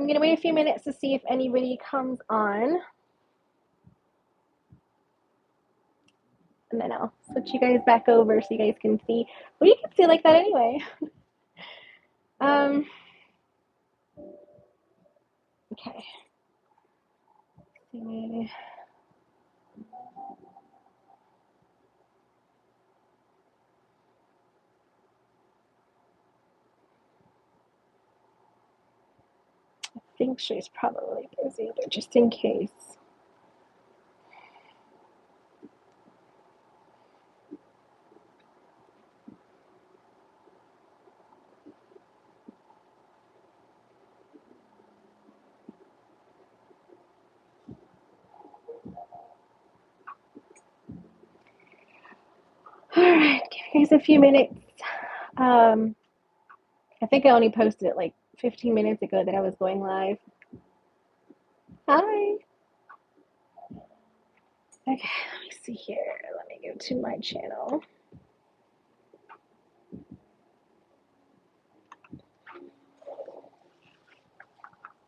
I'm going to wait a few minutes to see if anybody comes on. And then I'll switch you guys back over so you guys can see. Well, you can see like that anyway. Okay. See. I think she's probably busy, but just in case. All right, give you guys a few minutes. I think I only posted it like 15 minutes ago that I was going live. Hi. Okay, let me see here. Let me go to my channel.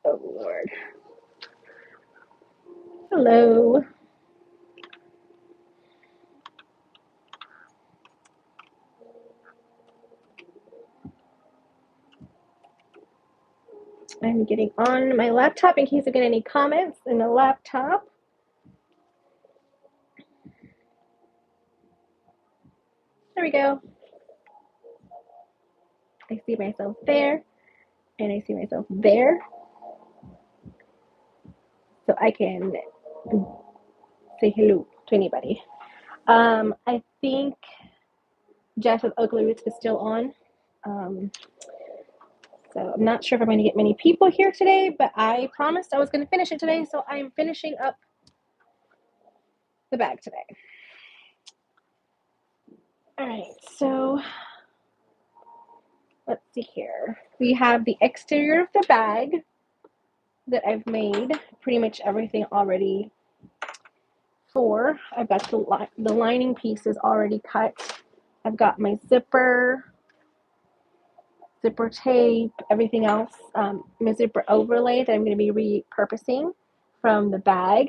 Oh, Lord. Hello. I'm getting on my laptop in case I get any comments in the laptop. There we go. I see myself there, and I see myself there. So I can say hello to anybody. I think Jess with Ugly Roots is still on. So I'm not sure if I'm going to get many people here today, but I promised I was going to finish it today, so I am finishing up the bag today. All right, so let's see here. We have the exterior of the bag that I've made pretty much everything already for. I've got the lining pieces already cut. I've got my zipper tape, everything else, my zipper overlay that I'm going to be repurposing from the bag.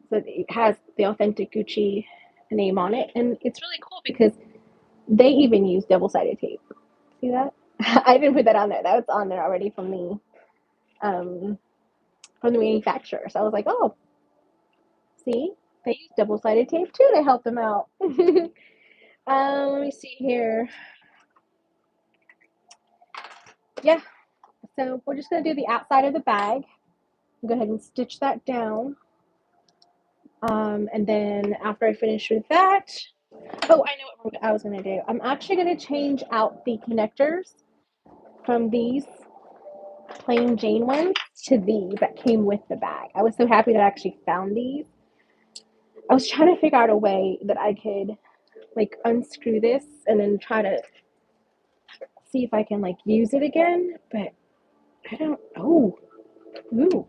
So it has the authentic Gucci name on it. And it's really cool because they even use double-sided tape. See that? I didn't put that on there. That was on there already from the manufacturer. So I was like, oh, see, they use double-sided tape too to help them out. Let me see here. Yeah, so we're just going to do the outside of the bag. Go ahead and stitch that down. And then after I finish with that, oh, I know what I was going to do. I'm actually going to change out the connectors from these plain Jane ones to these that came with the bag. I was so happy that I actually found these. I was trying to figure out a way that I could like unscrew this and then try to see if I can like use it again, but I don't. Oh, ooh,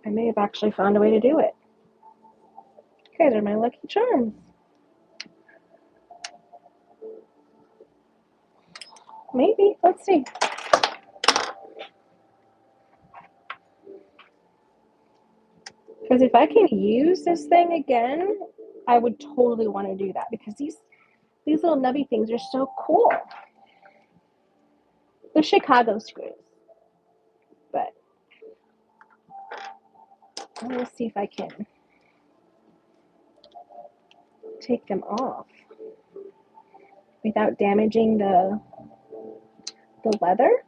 I may have actually found a way to do it. Okay, they're my lucky charms. Maybe. Let's see. Because if I can use this thing again, I would totally want to do that because these little nubby things are so cool. They're Chicago screws. But let me see if I can take them off without damaging the leather.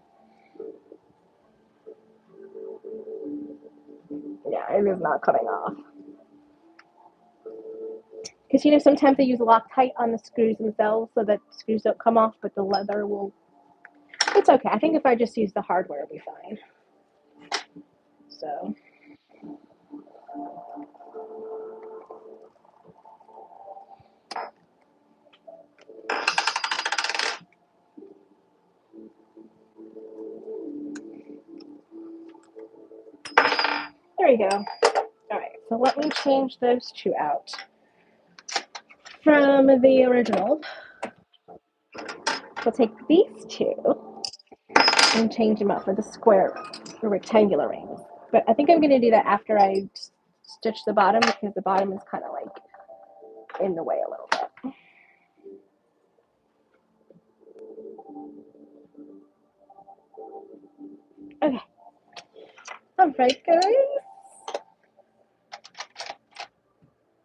Yeah, it is not coming off. Because, you know, sometimes they use Loctite on the screws themselves so that screws don't come off, but the leather will... It's okay. I think if I just use the hardware, it'll be fine. So... There you go. All right, so let me change those two out from the original. We'll take these two and change them up for the square or rectangular rings. But I think I'm going to do that after I stitch the bottom, because the bottom is kind of like in the way a little bit. Okay. All right, guys.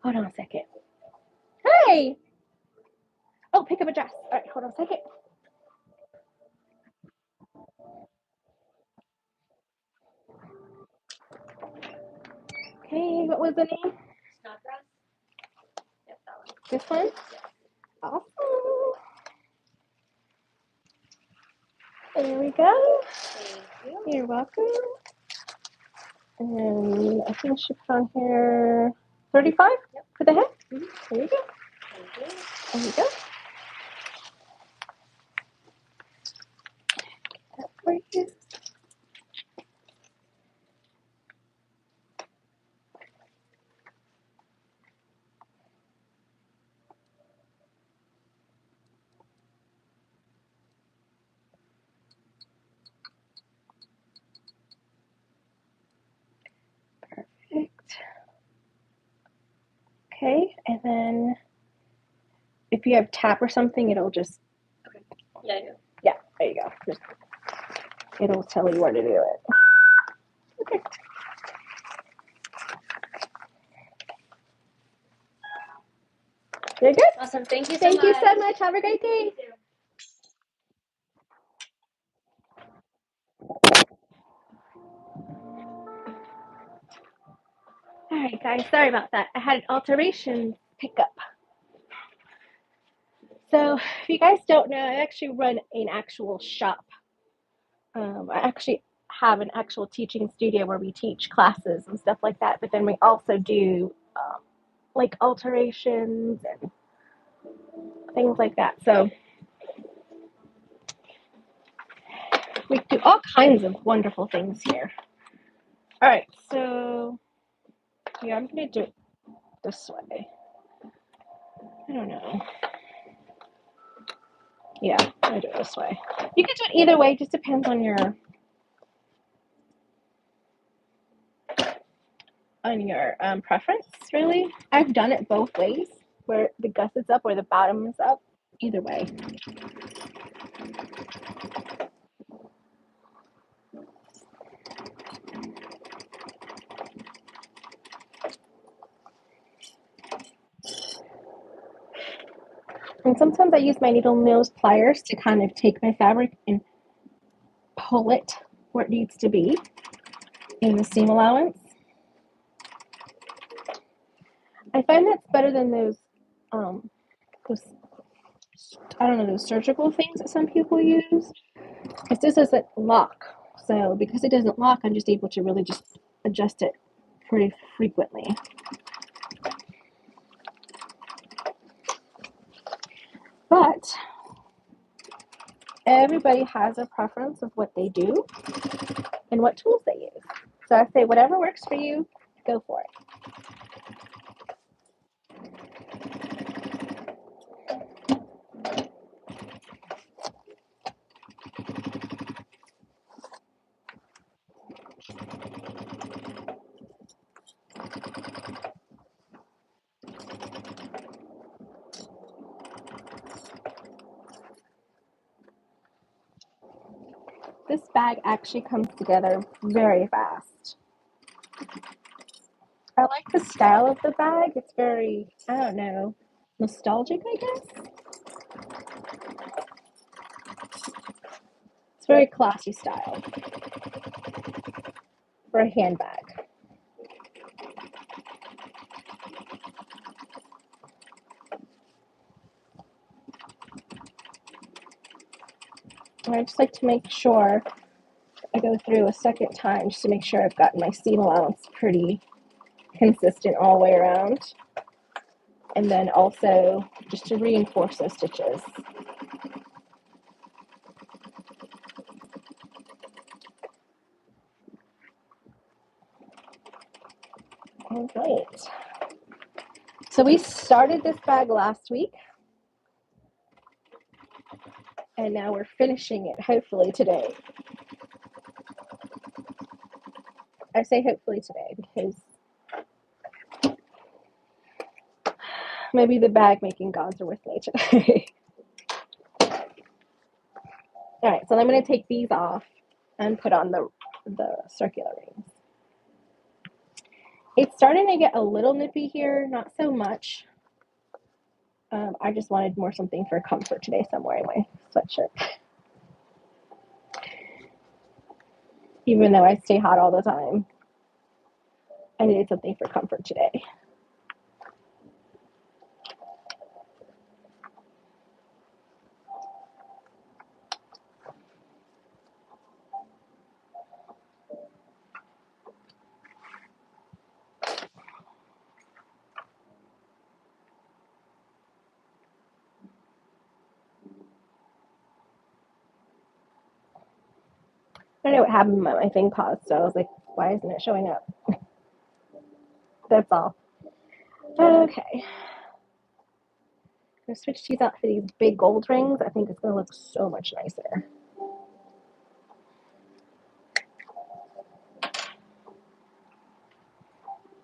Hold on a second. Hey! Oh, pick up a dress. All right, hold on a second. Okay, what was the name? Snodgrass. Yep, that one. This one? Awesome. There we go. Thank you. You're welcome. And I think she put on here 35 for the head. Mm-hmm. There you go. Thank you. There you go. That for you. Perfect. Okay, and then if you have tap or something, it'll just. Okay. Yeah, I do. Yeah, there you go. Just, it'll tell you where to do it. Okay. You're good. Awesome. Thank you so Thank much. you so much. Have a great day. All right, guys. Sorry about that. I had an alteration pickup. So, if you guys don't know, I actually run an actual shop. I actually have an actual teaching studio where we teach classes and stuff like that. But then we also do like alterations and things like that. So we do all kinds of wonderful things here. All right, so yeah, I'm gonna do it this way. I don't know. Yeah, I'm gonna do it this way. You can do it either way, just depends on your preference, really. I've done it both ways, where the gusset's up or the bottom is up. Either way. And sometimes I use my needle nose pliers to kind of take my fabric and pull it where it needs to be in the seam allowance. I find that's better than those I don't know, those surgical things that some people use. Because this doesn't lock. So because it doesn't lock, I'm just able to really just adjust it pretty frequently. But everybody has a preference of what they do and what tools they use. So I say whatever works for you, go for it. This bag actually comes together very fast. I like the style of the bag. It's very, I don't know, nostalgic, I guess. It's very classy style for a handbag. And I just like to make sure I go through a second time just to make sure I've gotten my seam allowance pretty consistent all the way around. And then also just to reinforce those stitches. All right. So we started this bag last week. And now we're finishing it, hopefully today. I say hopefully today because maybe the bag making gods are with me today. All right, so I'm going to take these off and put on the circular rings. It's starting to get a little nippy here, not so much. I just wanted more something for comfort today, so I'm wearing my sweatshirt. Even though I stay hot all the time, I needed something for comfort today. I don't know what happened, my thing paused, so I was like, why isn't it showing up? That's all. Okay. I'm going to switch these out for these big gold rings. I think it's going to look so much nicer.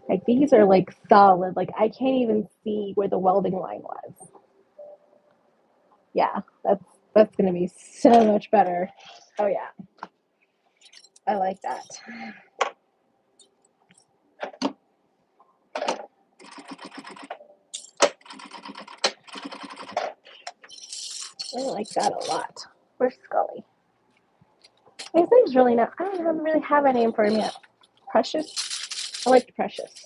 Like, these are like solid. Like, I can't even see where the welding line was. Yeah, that's going to be so much better. Oh, yeah. I like that. I like that a lot. Where's Scully? His name's really not, I don't really have a name for him yet. Precious? I like Precious.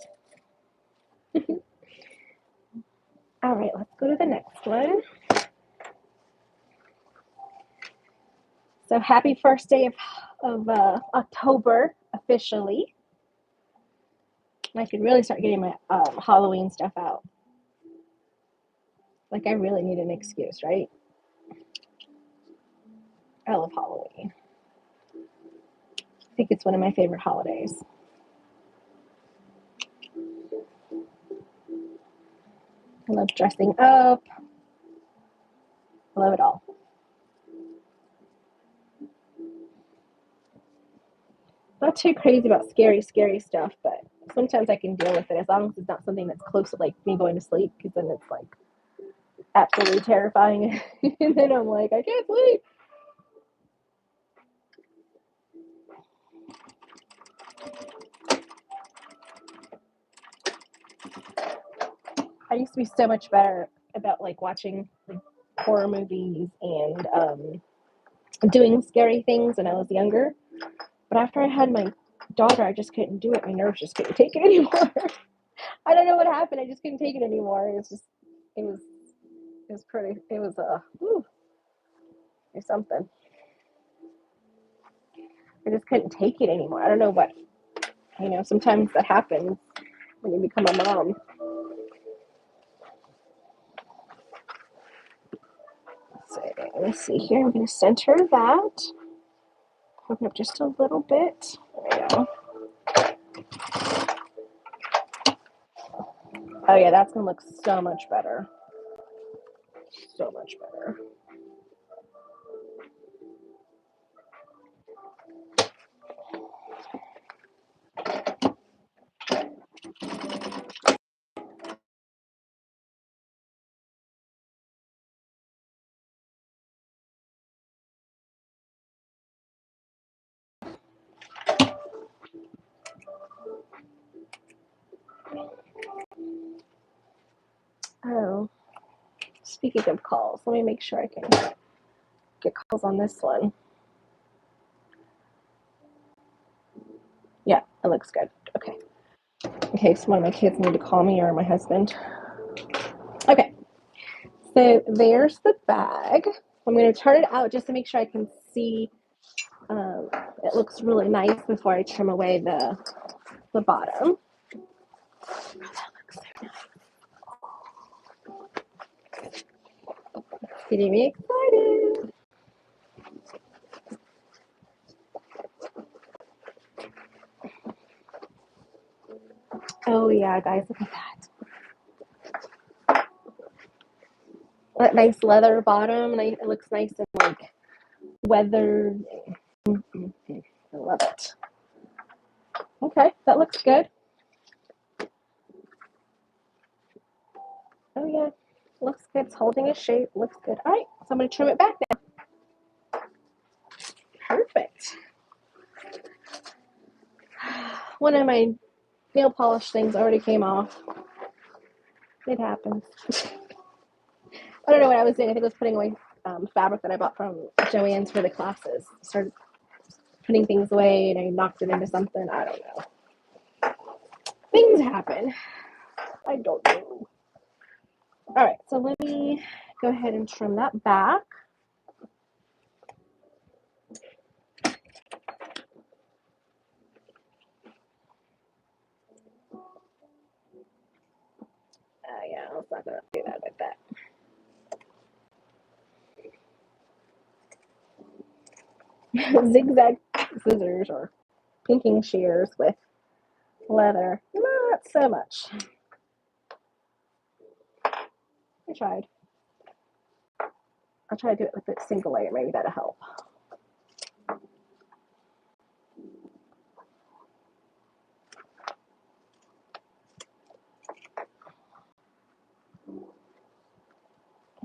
All right, let's go to the next one. So happy first day of October officially. I could really start getting my Halloween stuff out. Like, I really need an excuse, right? I love Halloween. I think it's one of my favorite holidays. I love dressing up. I love it all. Not too crazy about scary stuff, but sometimes I can deal with it as long as it's not something that's close to like me going to sleep, because then it's like absolutely terrifying. And then I'm like, I can't sleep. I used to be so much better about like watching like horror movies and doing scary things when I was younger. But after I had my daughter, I just couldn't do it. My nerves just couldn't take it anymore. I don't know what happened. I just couldn't take it anymore. It was pretty. It was or something. I just couldn't take it anymore. I don't know what. Sometimes that happens when you become a mom. So let me see here. I'm going to center that. Open up just a little bit. There we go. Oh yeah, that's going to look so much better. So much better. Oh, speaking of calls, let me make sure I can get calls on this one. Yeah, it looks good. Okay. In case one of my kids need to call me or my husband. Okay. So there's the bag. I'm going to turn it out just to make sure I can see. It looks really nice before I trim away the bottom. Oh, that looks so nice. Getting me excited. Oh yeah, guys, look at that. That nice leather bottom, and it looks nice and like weathered. I love it. Okay, that looks good. Oh yeah, looks good. It's holding its shape. Looks good. All right, so I'm going to trim it back now. Perfect. One of my nail polish things already came off. It happens. I don't know what I was doing. I think I was putting away fabric that I bought from Joann's for the classes. Started putting things away and I knocked it into something. I don't know. Things happen. I don't know. All right, so let me go ahead and trim that back. Yeah, I was not going to do that with that. Zigzag scissors or pinking shears with leather. Not so much. I tried. I'll try to do it with a single layer. Maybe that'll help.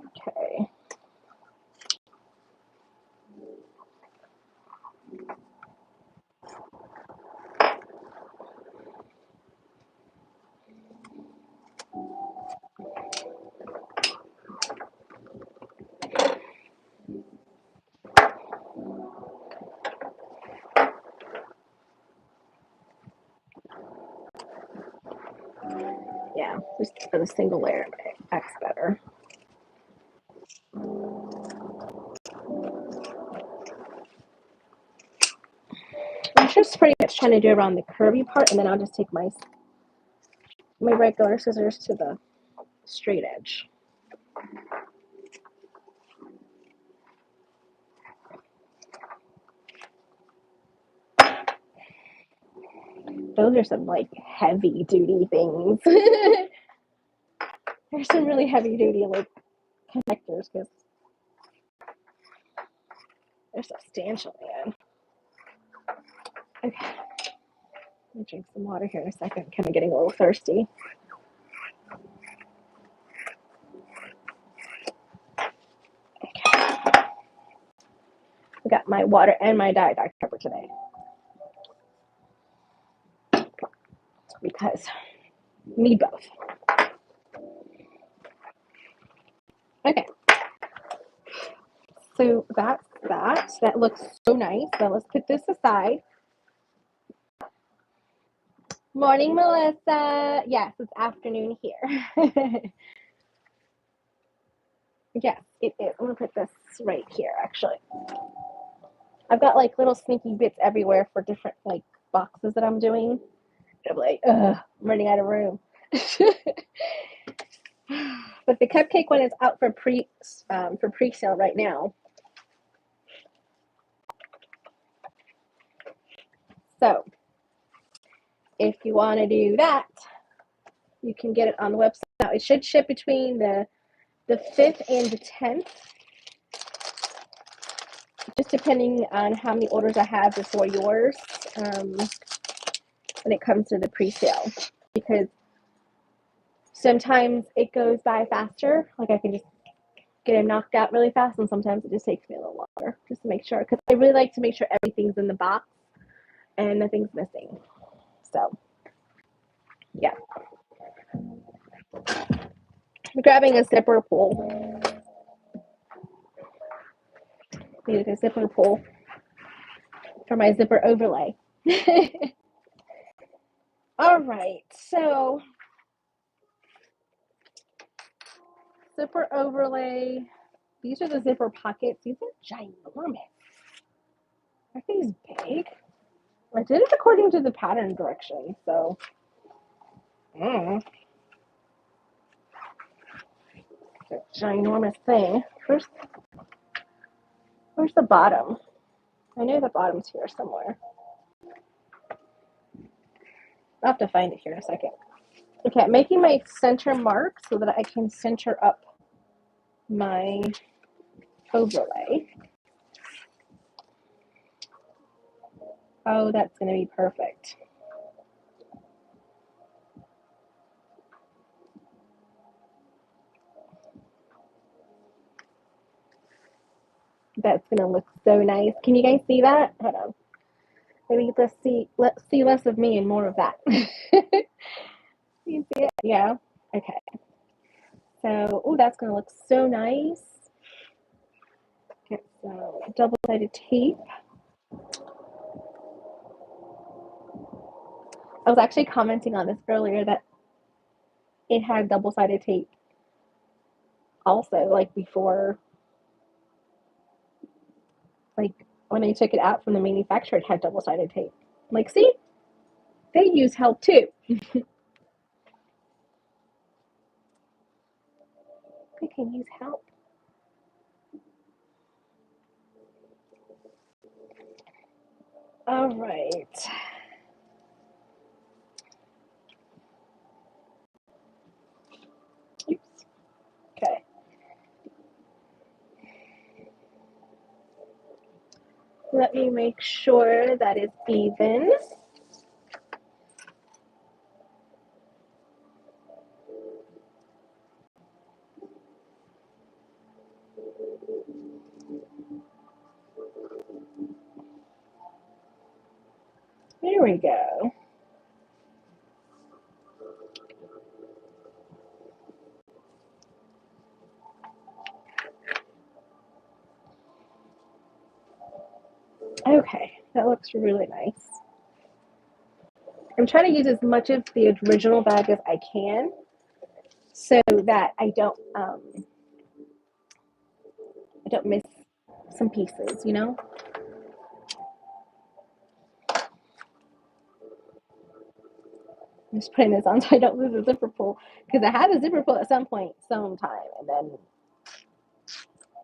Okay. Yeah, just for the single layer acts better. I'm just pretty much trying to do around the curvy part, and then I'll just take my regular scissors to the straight edge. Those are some like heavy duty things. There's some really heavy duty like connectors because they're substantial, man. Okay. Let me drink some water here in a second. Kind of getting a little thirsty. Okay. I got my water and my Diet Dr. Pepper today. Because need both. Okay. So that's that. That looks so nice. So let's put this aside. Morning, Melissa. Yes, it's afternoon here. Yes, it is. I'm going to put this right here, actually. I've got like little sneaky bits everywhere for different like boxes that I'm doing. I'm like, ugh, I'm running out of room. But the cupcake one is out for pre-sale right now. So if you want to do that, you can get it on the website. Now it should ship between the 5th and the 10th. Just depending on how many orders I have before yours when it comes to the pre-sale. Because sometimes it goes by faster. Like I can just get it knocked out really fast, and sometimes it just takes me a little longer just to make sure. Because I really like to make sure everything's in the box and nothing's missing. So, yeah. I'm grabbing a zipper pull. Needed a zipper pull for my zipper overlay. All right, so zipper overlay. These are the zipper pockets. These are ginormous. Are these big? I did it according to the pattern direction, so. It's a ginormous thing. Where's the bottom? I know the bottom's here somewhere. I'll have to find it here in a second. Okay, I'm making my center mark so that I can center up my overlay. Oh, that's going to be perfect. That's gonna look so nice. Can you guys see that? Hold on. Maybe let's see less of me and more of that. You see it? Yeah. Okay. So, oh, that's gonna look so nice. Get some double-sided tape. I was actually commenting on this earlier that it had double-sided tape also, like before, like when I took it out from the manufacturer, it had double-sided tape. Like, see, they use help too. They can use help. All right. Oops. Okay. Let me make sure that it's even. There we go. Okay, that looks really nice. I'm trying to use as much of the original bag as I can so that I don't miss some pieces, you know? I'm just putting this on so I don't lose the zipper pull because I had a zipper pull at some point, sometime, and then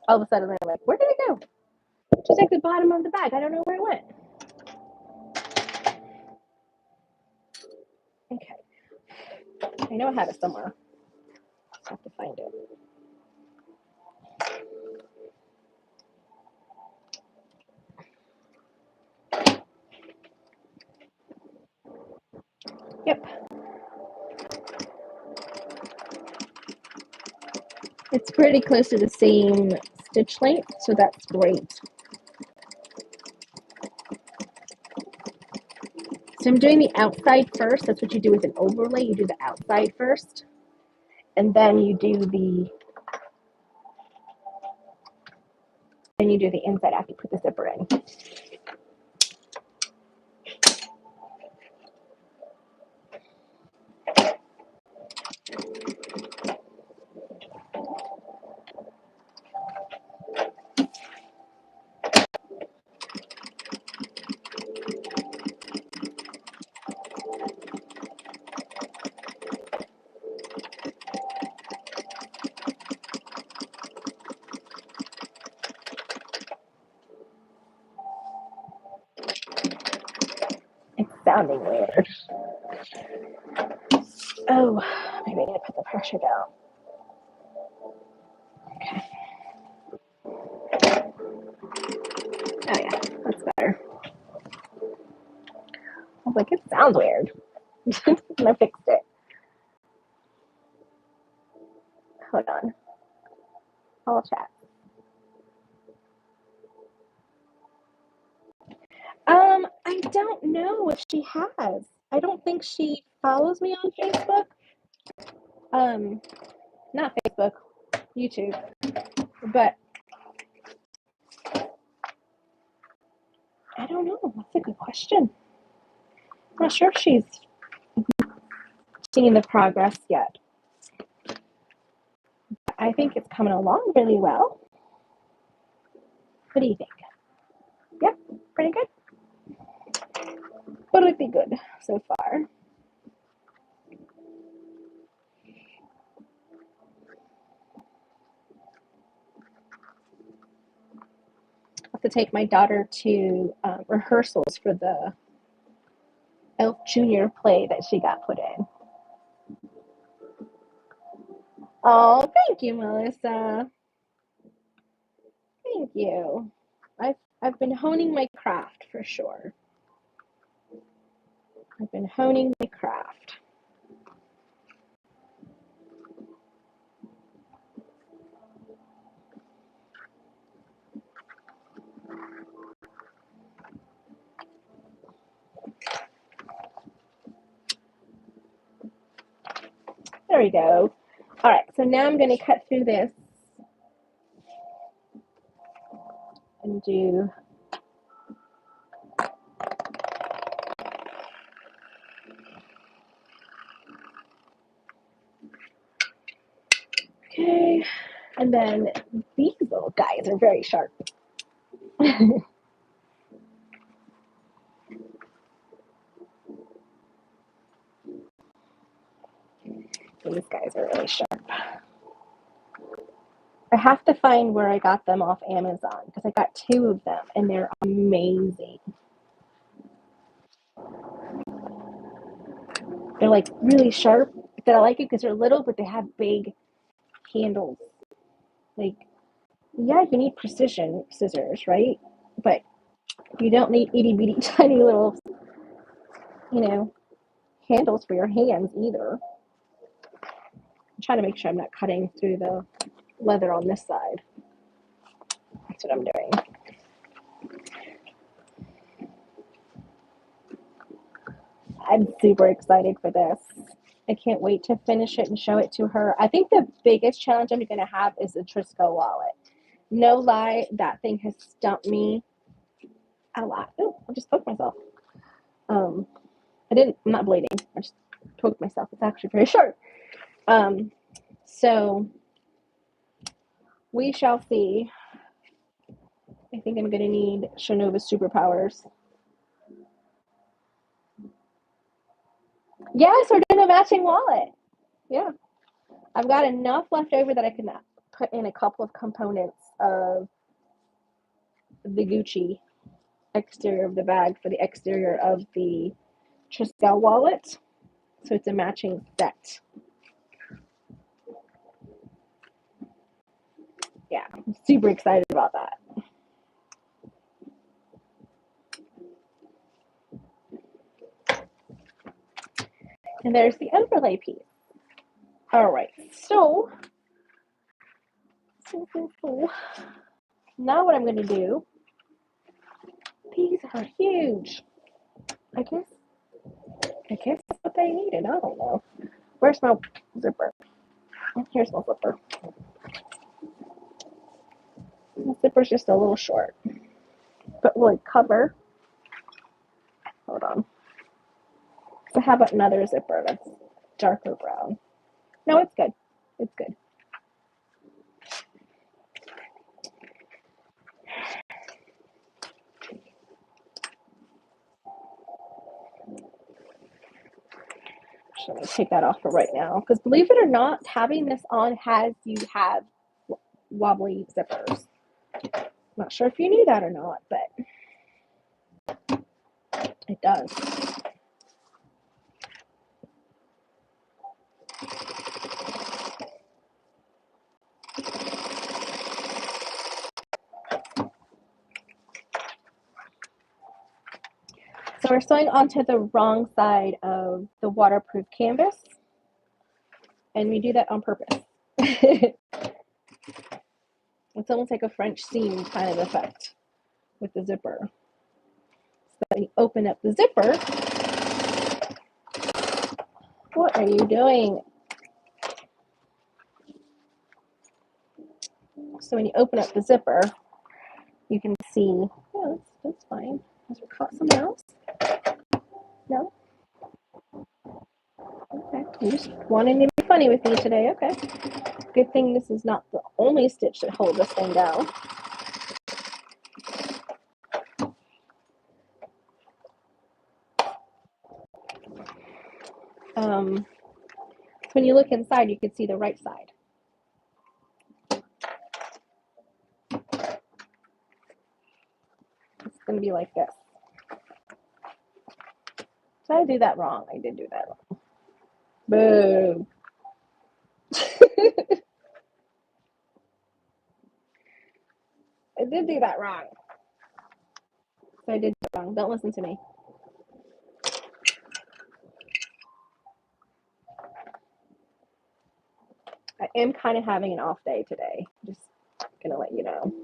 all of a sudden I'm like, where did it go? Just like the bottom of the bag. I don't know where it went. Okay. I know I have it somewhere. I have to find it. Yep. It's pretty close to the same stitch length, so that's great. So I'm doing the outside first. That's what you do with an overlay. You do the outside first, and then you do the inside after you put the zipper in. It's sounding weird. Oh, maybe I need to put the pressure down. Okay. Oh yeah, that's better. I was like, it sounds weird. And I fixed it. Hold on. I'll chat. I don't know if she has. I don't think she follows me on Facebook. Not Facebook, YouTube. But I don't know. That's a good question. I'm not sure if she's seen the progress yet. I think it's coming along really well. What do you think? Yep, pretty good. Pretty good so far. I have to take my daughter to rehearsals for the Elf Junior play that she got put in. Oh, thank you, Melissa. Thank you. I've been honing my craft for sure. I've been honing my craft. There we go. All right, so now I'm going to cut through this and do okay. And then these little guys are very sharp. These guys are really sharp. I have to find where I got them off Amazon because I got 2 of them and they're amazing. They're like really sharp. But I like it because they're little, but they have big handles. Like, yeah, you need precision scissors, right? But you don't need itty bitty tiny little, handles for your hands either. I'm trying to make sure I'm not cutting through the leather on this side. That's what I'm doing. I'm super excited for this. I can't wait to finish it and show it to her. I think the biggest challenge I'm going to have is the Trisco wallet. No lie, that thing has stumped me a lot. Oh, I just poked myself. I'm not bleeding. I just poked myself. It's actually very sharp. So we shall see. I think I'm going to need Shinova's superpowers. Yes, we're doing a matching wallet. Yeah. I've got enough left over that I can put in a couple of components of the Gucci exterior of the bag for the exterior of the Triskel wallet. So it's a matching set. Yeah, I'm super excited about that. And there's the overlay piece. All right, so now what I'm going to do, these are huge. I guess that's what they needed. I don't know. Where's my zipper? Here's my zipper. The zipper's just a little short. But will it cover? Hold on. So how about another zipper that's darker brown? No, it's good. It's good. So I'm going to take that off for right now. Because believe it or not, having this on has you have wobbly zippers. Not sure if you knew that or not, but it does. So we're sewing onto the wrong side of the waterproof canvas. And we do that on purpose. It's almost like a French seam kind of effect with the zipper. So when you open up the zipper, what are you doing? So when you open up the zipper, you can see, oh, that's fine. Has we caught something else? No? Okay. You just wanting to be funny with me today. Okay. Good thing this is not the only stitch that holds this thing down. So when you look inside, you can see the right side. It's going to be like this. Did I do that wrong? I did do that wrong. Boom. I did do that wrong. So I did it wrong. Don't listen to me. I am kind of having an off day today. Just gonna let you know.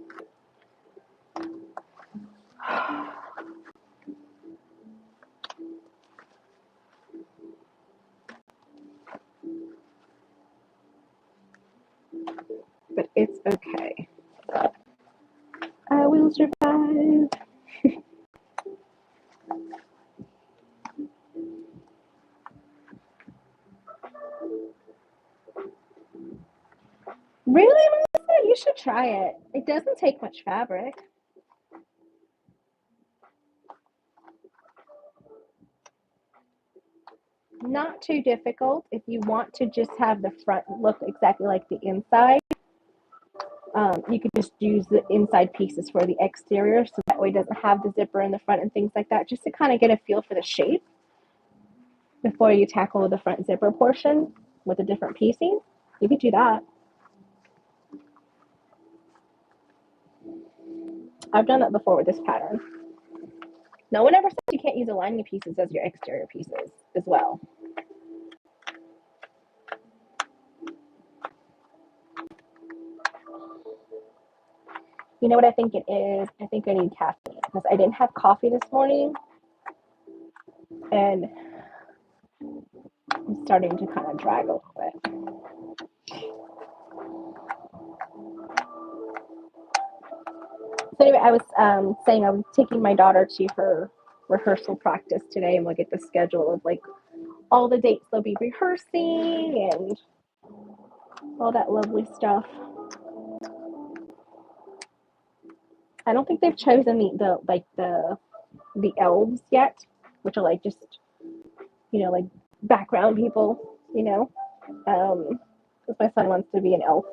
It's okay. I will survive. Really, Melissa? You should try it. It doesn't take much fabric. Not too difficult. If you want to just have the front look exactly like the inside, you could just use the inside pieces for the exterior, so that way it doesn't have the zipper in the front and things like that, just to kind of get a feel for the shape before you tackle the front zipper portion with the different piecing. You could do that. I've done that before with this pattern. No one ever says you can't use the lining pieces as your exterior pieces as well. You know what I think it is? I think I need caffeine because I didn't have coffee this morning, and I'm starting to kind of drag a little bit. So anyway, I was saying I was taking my daughter to her rehearsal practice today, and we'll get the schedule of like all the dates they'll be rehearsing and all that lovely stuff. I don't think they've chosen the elves yet, which are like just like background people, because my son wants to be an elf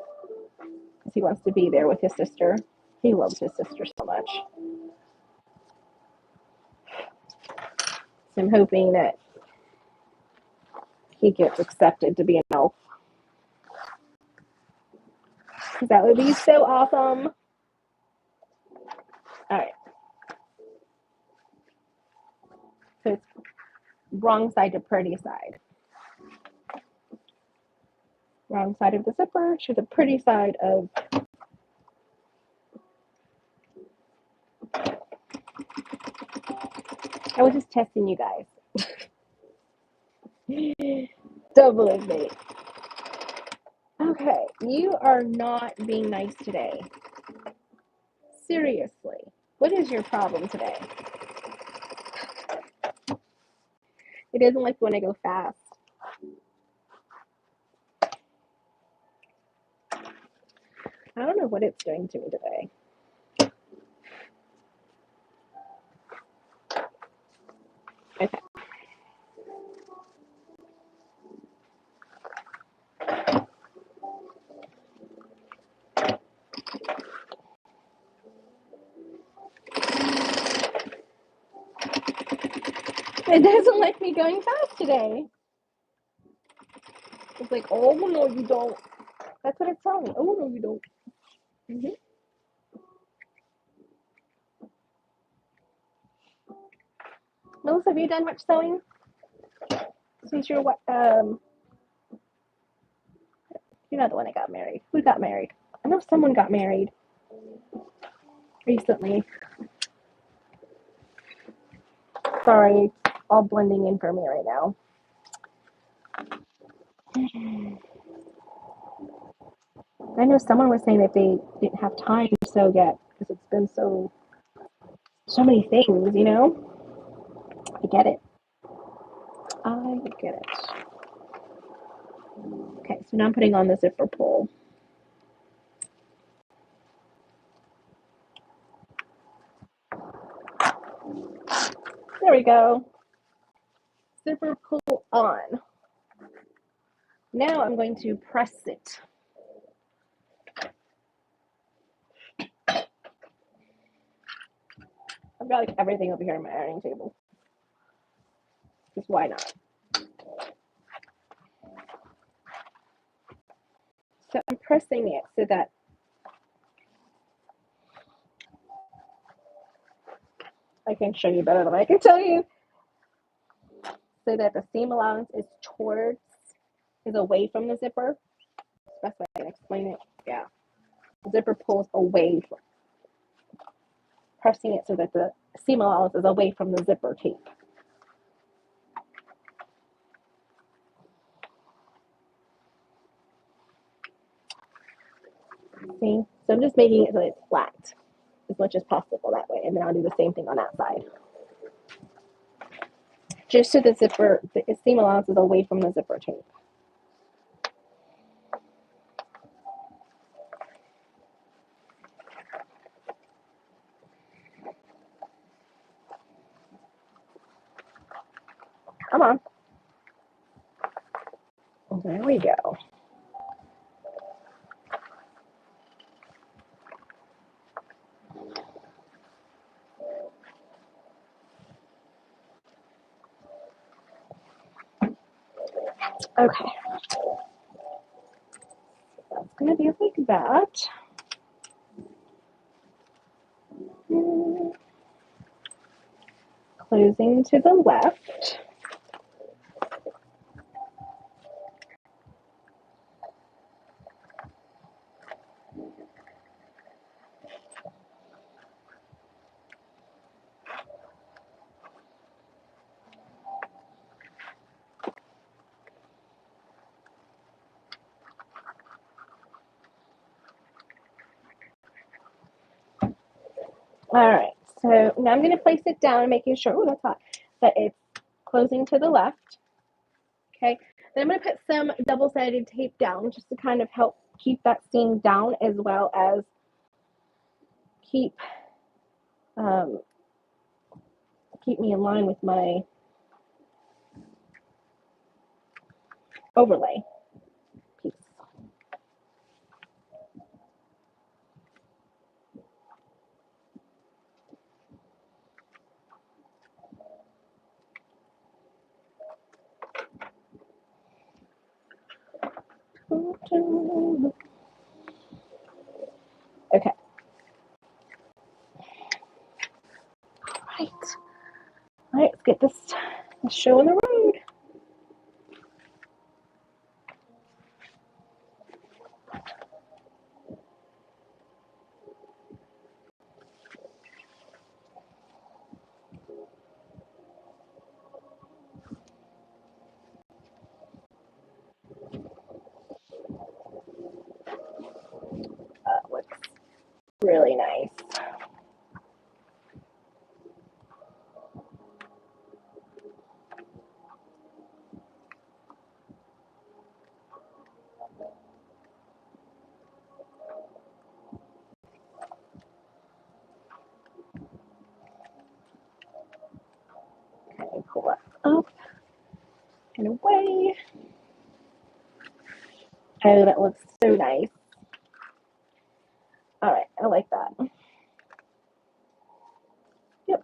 because he wants to be there with his sister. He loves his sister so much. So I'm hoping that he gets accepted to be an elf, because that would be so awesome. All right. So it's wrong side to pretty side. Wrong side of the zipper to the pretty side of. I was just testing you guys. Don't believe me. Okay, you are not being nice today. Seriously, what is your problem today? It doesn't like when I go fast. I don't know what it's doing to me today. Okay. It doesn't like me going fast today. It's like, oh no, you don't. That's what it's telling me. Oh no, you don't. Mm-hmm. Melissa, have you done much sewing since you're you're not the one that got married. Who got married? I know someone got married recently. Sorry, all blending in for me right now. I know someone was saying that they didn't have time to sew yet because it's been so many things, I get it. I get it. Okay, so now I'm putting on the zipper pull. There we go. Zipper pull on. Now I'm going to press it. I've got like everything over here on my ironing table. Just why not? So I'm pressing it so that I can show you better than I can tell you. So that the seam allowance is away from the zipper. That's the best way I can explain it. Yeah. The zipper pulls away from, pressing it so that the seam allowance is away from the zipper tape. See? So I'm just making it so it's flat as much as possible that way. And then I'll do the same thing on that side. Just so the seam allowance is away from the zipper tape. Come on. There we go. Okay. That's going to be like that. Closing to the left. All right, so now I'm going to place it down, making sure, oh, that's hot, that it's closing to the left. Okay, then I'm going to put some double-sided tape down just to kind of help keep that seam down, as well as keep me in line with my overlay piece. Okay. All right, let's get this show on the road. Looks really nice. Okay, pull that up and away. Oh, that looks so nice. All right, I like that. Yep,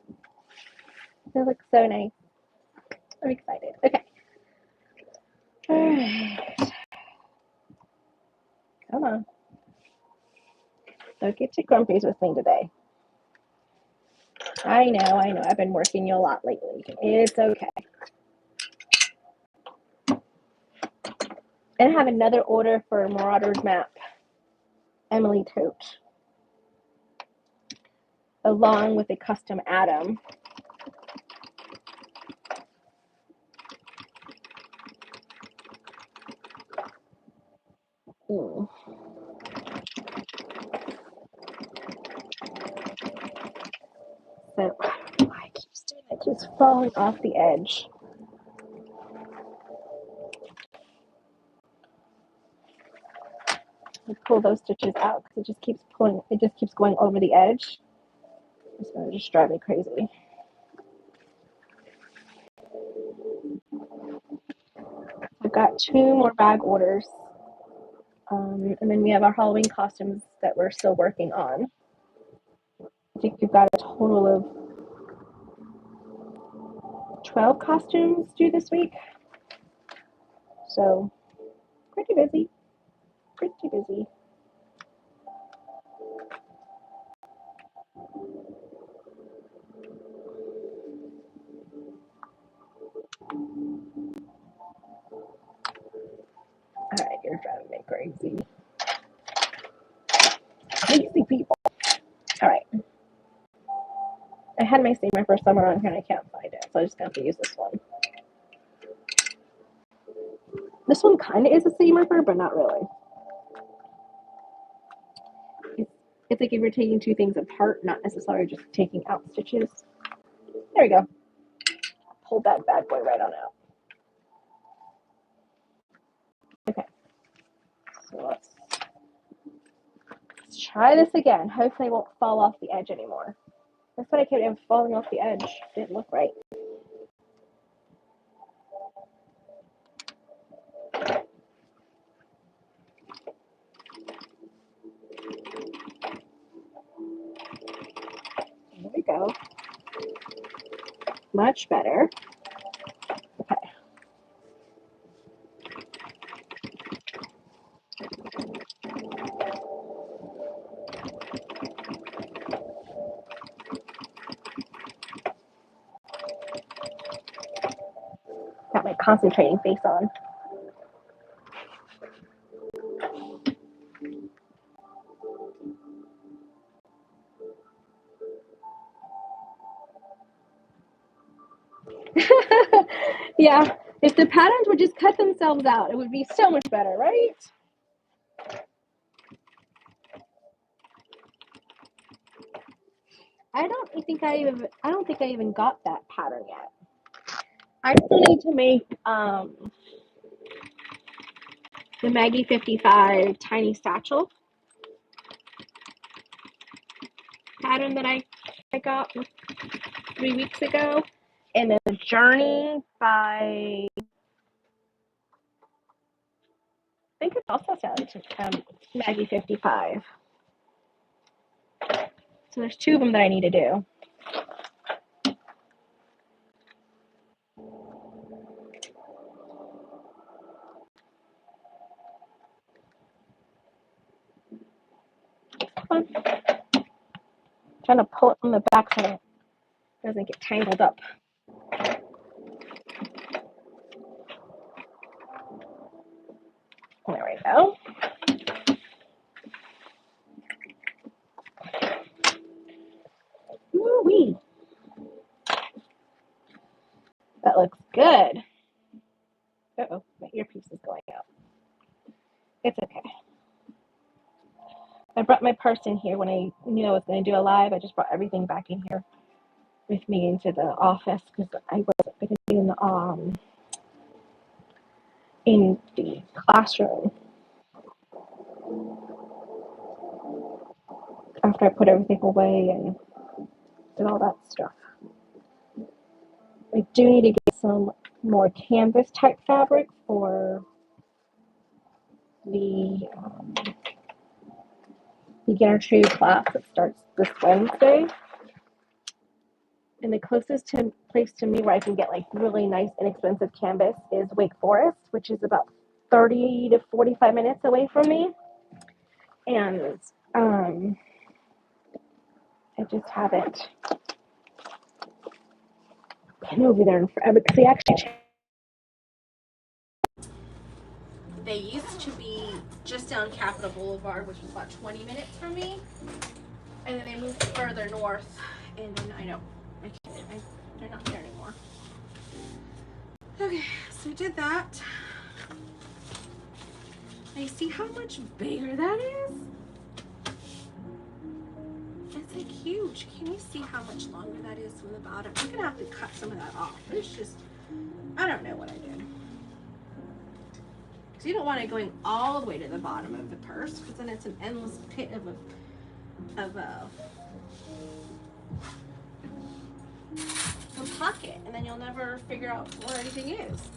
that looks so nice. I'm excited. Okay. All right. Come on. Don't get too grumpy with me today. I know. I've been working you a lot lately. It's okay. And I have another order for Marauder's Map, Emily Tote, along with a custom atom. So I keep doing it, keeps falling off the edge. I pull those stitches out because it just keeps pulling. It just keeps going over the edge. It's gonna just drive me crazy. I've got 2 more bag orders, and then we have our Halloween costumes that we're still working on. I think we've got a total of 12 costumes due this week. So pretty busy. Pretty busy. All right, you're driving me crazy. Crazy people. All right. I had my steamer for summer on here and I can't find it, so I just have to use this one. This one kind of is a seam ripper, but not really. It's like if you're taking two things apart, not necessarily just taking out stitches. There we go. Pull that bad boy right on out. Okay, so let's try this again. Hopefully it won't fall off the edge anymore. That's what I kept doing, falling off the edge. Didn't look right. There we go. Much better. Okay. Got my concentrating face on. Yeah, if the patterns would just cut themselves out, it would be so much better, right? I don't think I even got that pattern yet. I still need to make the Maggie 55 tiny satchel pattern that I got 3 weeks ago, and then the Journey by, I think it's also Maggie 55. So there's two of them that I need to do. Come on. Trying to pull it from the back so it doesn't get tangled up. There we go. Woo-wee. That looks good. Uh-oh, my earpiece is going out. It's okay. I brought my purse in here when I knew I was going to do a live. I just brought everything back in here with me into the office because I wasn't going to be in the classroom after I put everything away and did all that stuff. I do need to get some more canvas type fabric for the beginner trade class that starts this Wednesday. And the closest place to me where I can get like really nice inexpensive canvas is Wake Forest, which is about 30 to 45 minutes away from me. And I just haven't been over there in forever because they actually changed. They used to be just down Capitol Boulevard, which was about 20 minutes from me. And then they moved further north. And then they're not there anymore. Okay, so we did that. And you see how much bigger that is? It's like huge. Can you see how much longer that is from the bottom? I'm gonna have to cut some of that off. It's just, I don't know what I did. Because you don't want it going all the way to the bottom of the purse, because then it's an endless pit of a pocket, and then you'll never figure out where anything is.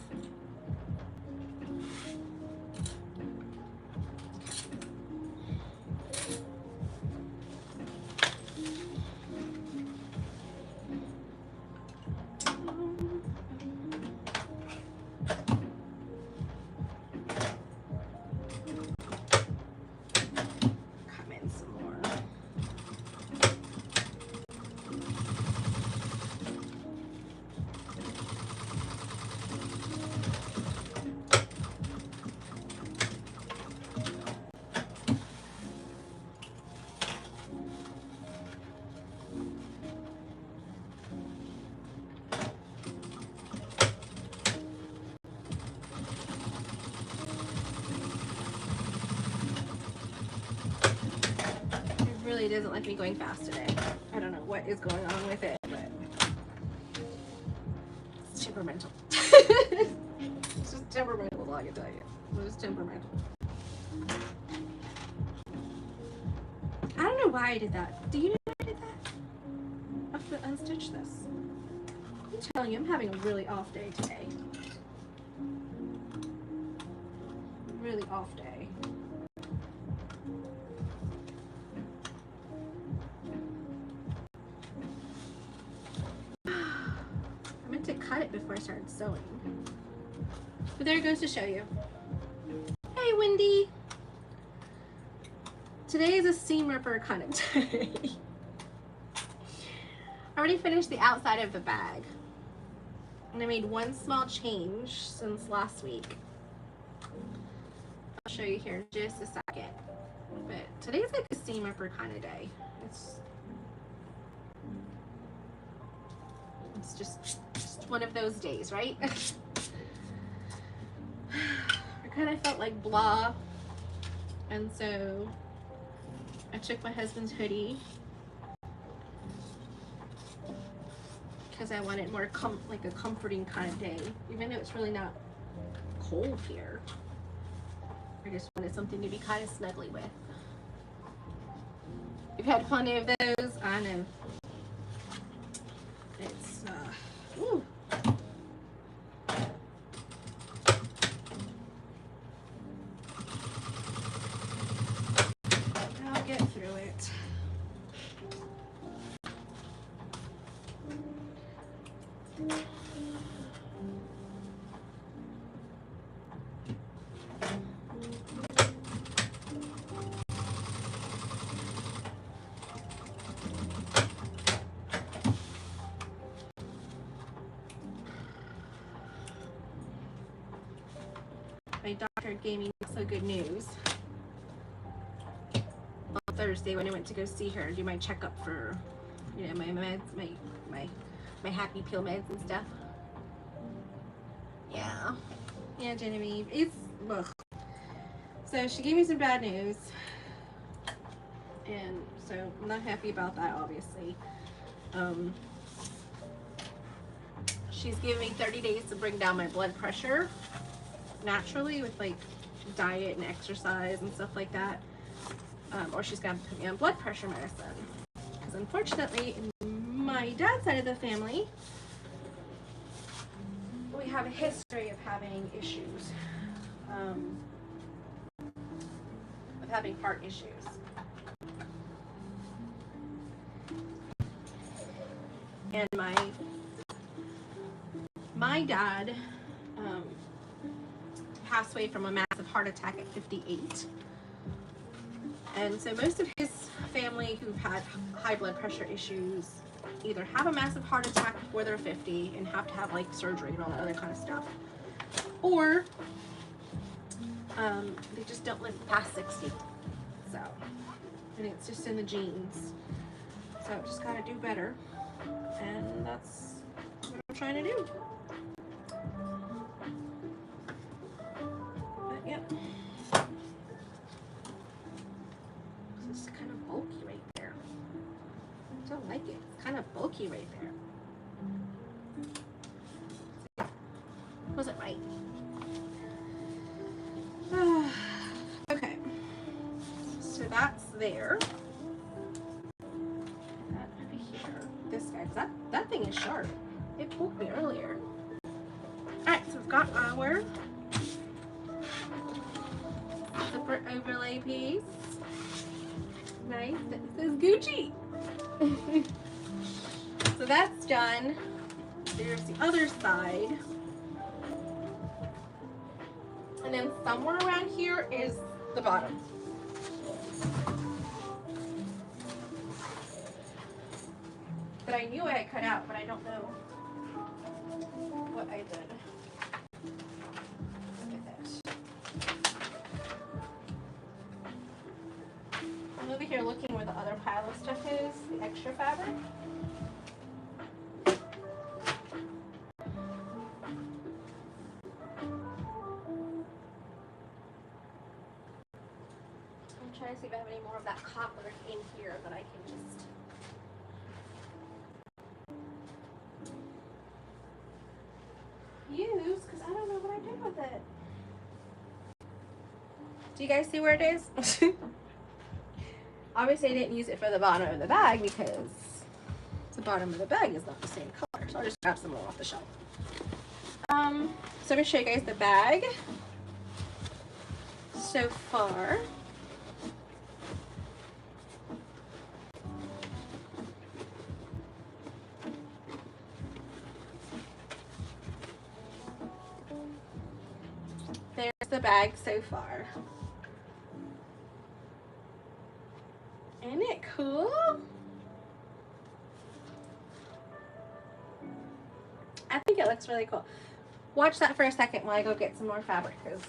really doesn't like me going fast today. I don't know what is going on with it, but it's temperamental. It's just temperamental, is all I can tell you. It's just temperamental. I don't know why I did that. Do you know why I did that? I have to unstitch this. I'm telling you, I'm having a really off day today. Really off day. I meant to cut it before I started sewing. But there it goes to show you. Hey, Wendy. Today is a seam ripper kind of day. I already finished the outside of the bag. And I made one small change since last week. I'll show you here in just a second. But today's like a seam ripper kind of day. It's just one of those days, right? I kind of felt like blah. And so I took my husband's hoodie because I wanted more like a comforting kind of day, even though it's really not cold here. I just wanted something to be kind of snuggly with. We've had plenty of those. I know. It's ooh. I'll get through it. My doctor gave me so good news on Thursday when I went to go see her, do my checkup for, you know, my meds, my happy pill meds and stuff. Yeah, Genevieve, it's ugh. So she gave me some bad news, and so I'm not happy about that, obviously. She's giving me 30 days to bring down my blood pressure naturally with like diet and exercise and stuff like that, or she's got to put me on blood pressure medicine, because unfortunately in my dad's side of the family we have a history of having issues, of having heart issues. And my dad passed away from a massive heart attack at 58. And so most of his family who've had high blood pressure issues either have a massive heart attack before they're 50 and have to have like surgery and all that other kind of stuff, or they just don't live past 60. So, and it's just in the genes. So just gotta do better, and that's what I'm trying to do. But yep. It's kind of bulky right there. I don't like it. It's kind of bulky right there. Wasn't right. Okay. So that's there. That over here. This guy, because that thing is sharp. It poked me earlier. Alright, so we've got our zipper overlay piece. Nice. That says Gucci. So that's done. There's the other side. And then somewhere around here is the bottom. That I knew I had cut out, but I don't know what I did. Look at this. I'm over here looking where the other pile of stuff is, the extra fabric. I'm trying to see if I have any more of that copper in here that I can just use, because I don't know what I did with it. Do you guys see where it is? Obviously I didn't use it for the bottom of the bag because the bottom of the bag is not the same color. So I'll just grab some more off the shelf. So I'm going to show you guys the bag so far. There's the bag so far. Isn't it cool? I think it looks really cool. Watch that for a second while I go get some more fabric, because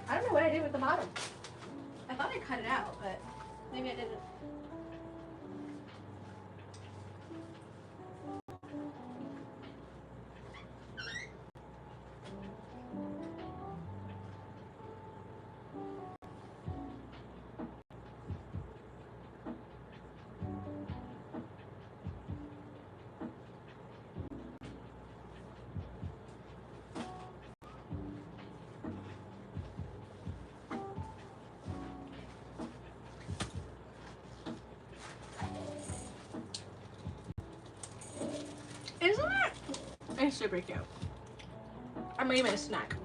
I don't know what I did with the bottom. I thought I cut it out, but maybe I didn't. Isn't it? It's super cute. I'm gonna give it a snack.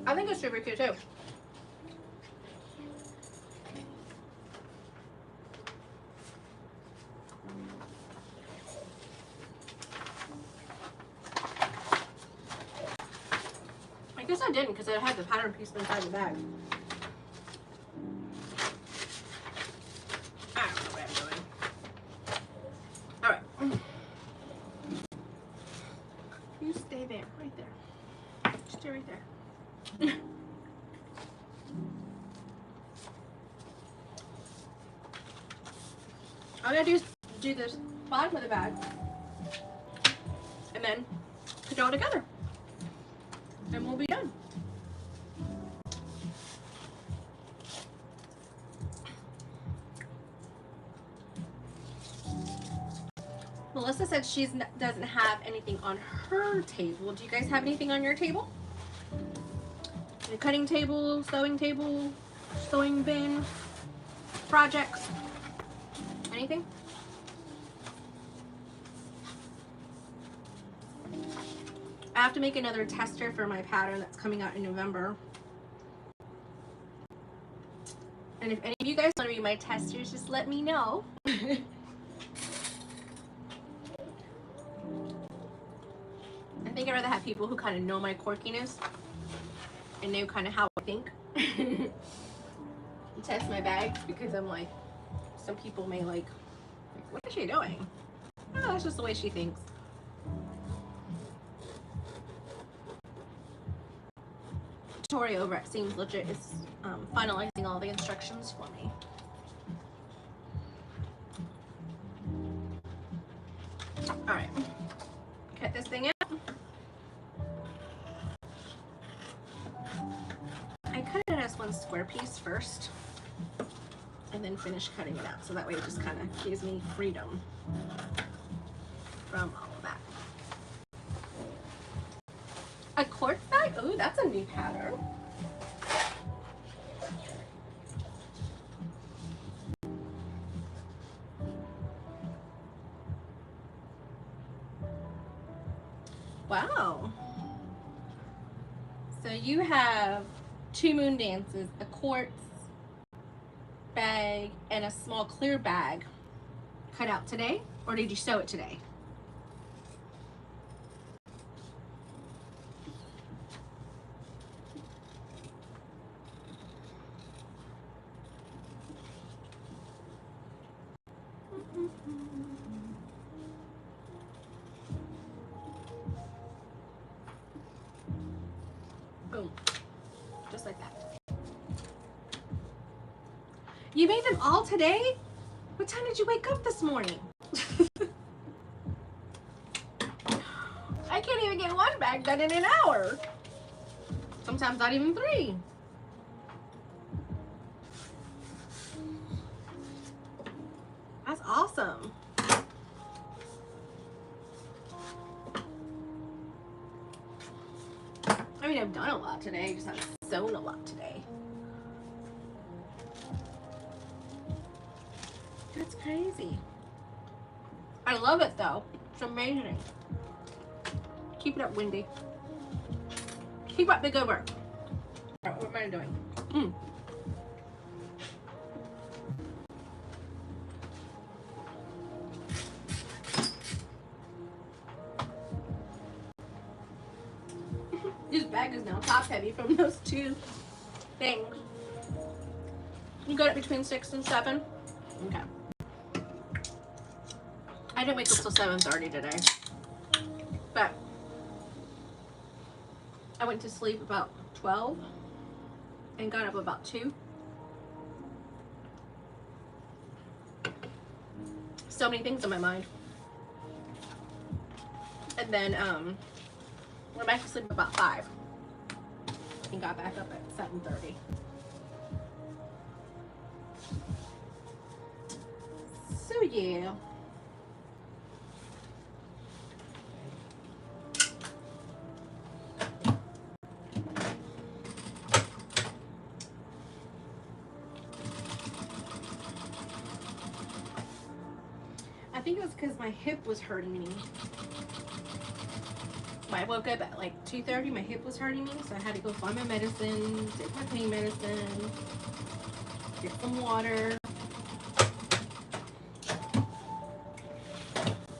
I think it's super cute too. I guess I didn't because I had the pattern piece inside the bag. I don't know what I'm doing. Alright. You stay there, right there. Stay right there. All I gotta do is do this bottom of the bag and then put it all together. And we'll be done. Melissa said she doesn't have anything on her table. Do you guys have anything on your table? A cutting table, sewing bin, projects, anything? I have to make another tester for my pattern that's coming out in November. And if any of you guys want to be my testers, just let me know. I think I'd rather have people who kind of know my quirkiness and know kind of how I think. Test my bags, because I'm like, some people may like, what is she doing? Oh, that's just the way she thinks. Tori over at Seems Legit is finalizing all the instructions for me. Alright, cut this thing out. I cut it as one square piece first and then finish cutting it out, so that way it just kind of gives me freedom from all of that. A quartz bag? Ooh, that's a new pattern. Wow. So you have 2 moon dances, a quartz bag, and a small clear bag cut out today, or did you sew it today? Boom. Just like that. You made them all today? What time did you wake up this morning? I can't even get one bag done in an hour. Sometimes not even 3. That's awesome. I mean, I've done a lot today, I just haven't sewn a lot today. That's crazy. I love it though. It's amazing. Keep it up, Wendy. Keep up the good work. Alright, what am I doing? This bag is now top heavy from those 2 things. You got it between 6 and 7? Okay. I didn't wake up till 7:30 today. But I went to sleep about 12 and got up about 2. So many things on my mind. And then went back to sleep about 5 and got back up at 7:30. So yeah. I think it was because my hip was hurting me. I woke up at like 2:30, my hip was hurting me, so I had to go find my medicine, take my pain medicine, get some water.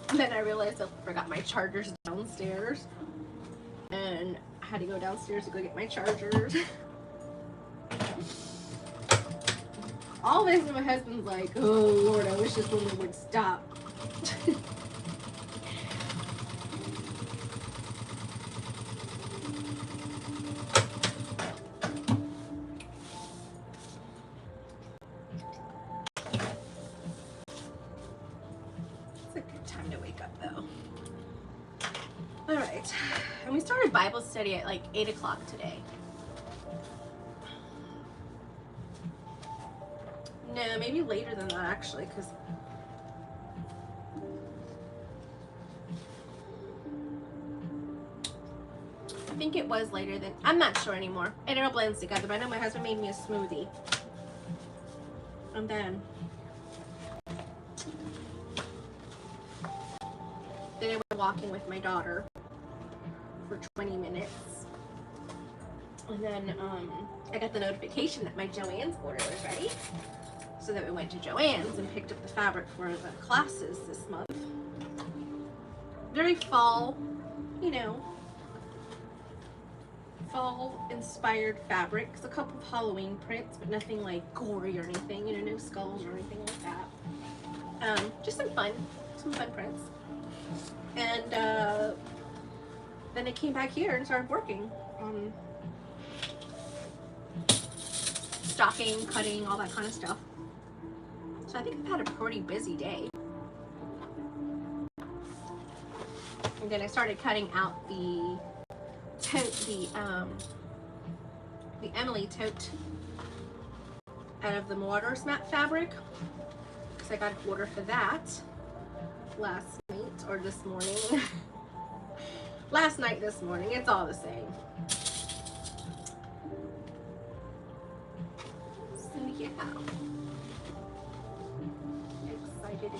And then I realized I forgot my chargers downstairs, and I had to go downstairs to go get my chargers. All this, and my husband's like, oh Lord, I wish this woman would stop. It's a good time to wake up though. All right, and we started Bible study at like 8 o'clock today. No, maybe later than that actually, because I think it was later than, I'm not sure anymore. It all blends together, but I know my husband made me a smoothie. And then I went walking with my daughter for 20 minutes. And then I got the notification that my Joann's order was ready. So that we went to Joann's and picked up the fabric for the classes this month. Very fall, you know, fall inspired fabrics. A couple of Halloween prints, but nothing like gory or anything, you know, no skulls or anything like that. Just some fun prints. And then I came back here and started working on stocking, cutting, all that kind of stuff. So I think I've had a pretty busy day. And then I started cutting out the tote, the Emily tote out of the mortar mat fabric, because I got an order for that last night or this morning. Last night, this morning, it's all the same. So yeah. Excited.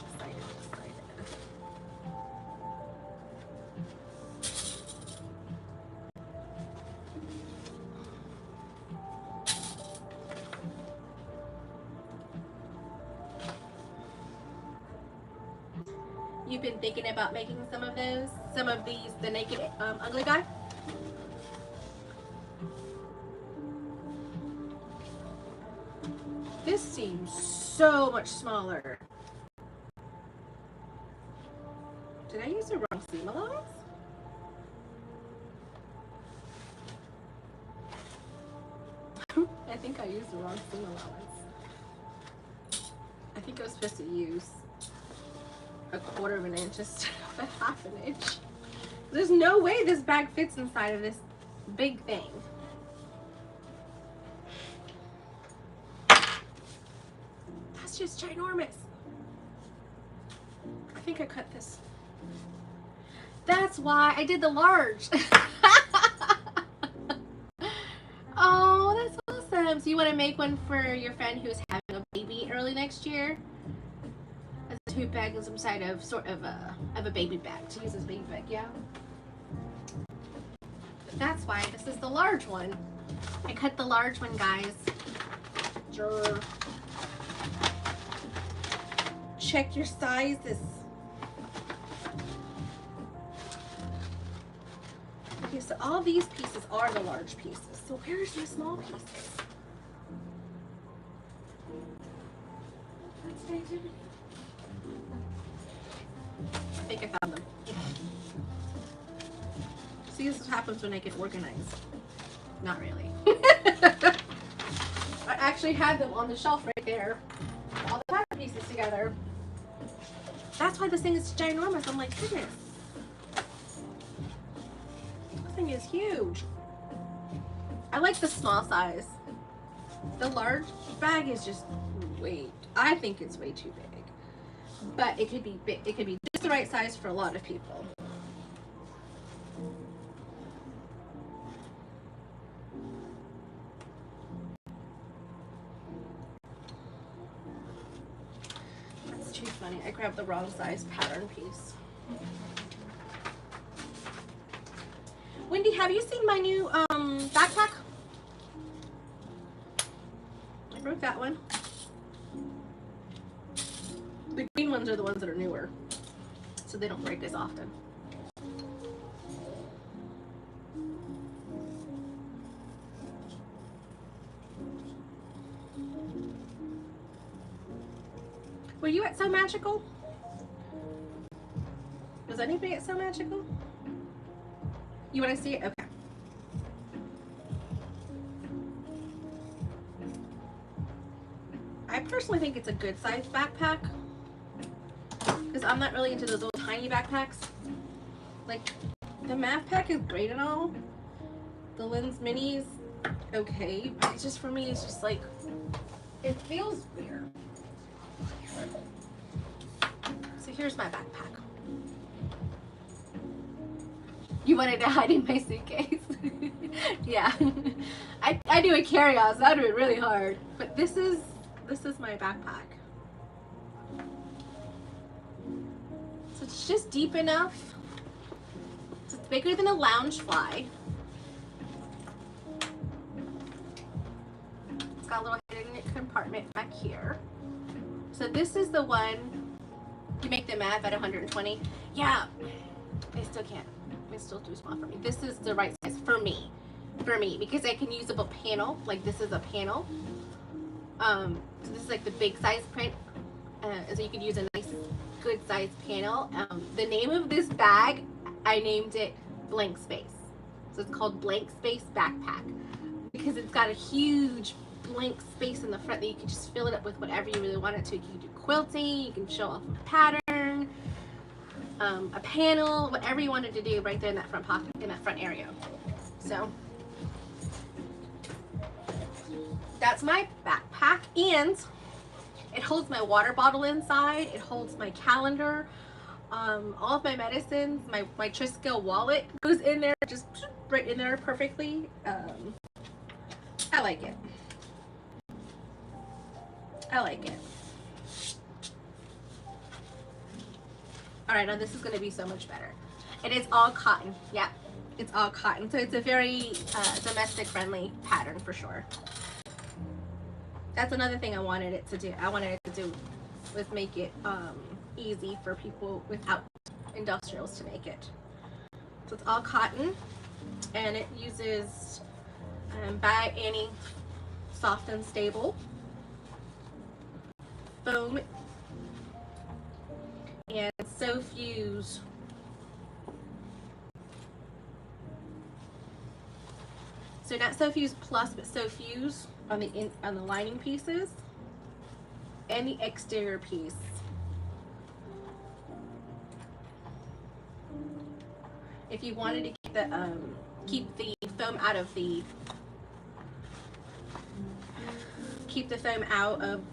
You've been thinking about making some of these, the naked ugly guy? This seems so much smaller. Did I use the wrong seam allowance? I think I used the wrong seam allowance. I think I was supposed to use 1/4 of an inch instead of 1/2 inch. There's no way this bag fits inside of this big thing. That's just ginormous. I think I cut this. That's why I did the large. Oh, that's awesome. So you want to make one for your friend who's having a baby early next year? As a tote bag is some side of sort of a baby bag to use as a baby bag, yeah. But that's why this is the large one. I cut the large one, guys. Sure. Check your sizes. Okay, so all these pieces are the large pieces. So where's my small pieces? I think I found them. See, this is what happens when I get organized. Not really. I actually had them on the shelf right there. All the pattern pieces together. That's why this thing is ginormous. I'm like, goodness. This thing is huge. I like the small size. The large bag is just way, I think it's way too big. But it could be big. It could be just the right size for a lot of people. That's too funny. I grabbed the wrong size pattern piece. Wendy, have you seen my new backpack? I broke that one. The green ones are the ones that are newer, so they don't break as often. Were you at So Magical? Was anybody at So Magical? You want to see it? Okay. I personally think it's a good sized backpack because I'm not really into those little tiny backpacks. Like, the math pack is great and all. The Lens Minis, okay. But it's just, for me, it's just like, it feels weird. So here's my backpack. You wanted to hide in my suitcase? Yeah. I do a carry-on, so I do it really hard. But this is my backpack. So it's just deep enough. So it's bigger than a lounge fly. It's got a little hidden compartment back here. So this is the one, you make the math at 120. Yeah, I still can't. It's still too small for me. This is the right size for me. Because I can use a panel. Like, this is a panel. So this is like the big size print. So you could use a nice, good size panel. The name of this bag, I named it Blank Space. So it's called Blank Space Backpack because it's got a huge blank space in the front that you can just fill it up with whatever you really want it to. You can do quilting, you can show off a pattern, a panel, whatever you wanted to do right there in that front pocket, in that front area. So that's my backpack, and it holds my water bottle inside. It holds my calendar, all of my medicines. My Trisco wallet goes in there, just right in there perfectly. I like it. I like it. All right, now this is going to be so much better. It is all cotton. Yeah, it's all cotton. So it's a very domestic friendly pattern for sure. That's another thing I wanted it to do. I wanted it to do was make it easy for people without industrials to make it. So it's all cotton, and it uses by Annie Soft and Stable foam and So Fuse so not So Fuse Plus, but So Fuse on the lining pieces and the exterior piece. if you wanted to keep the foam out of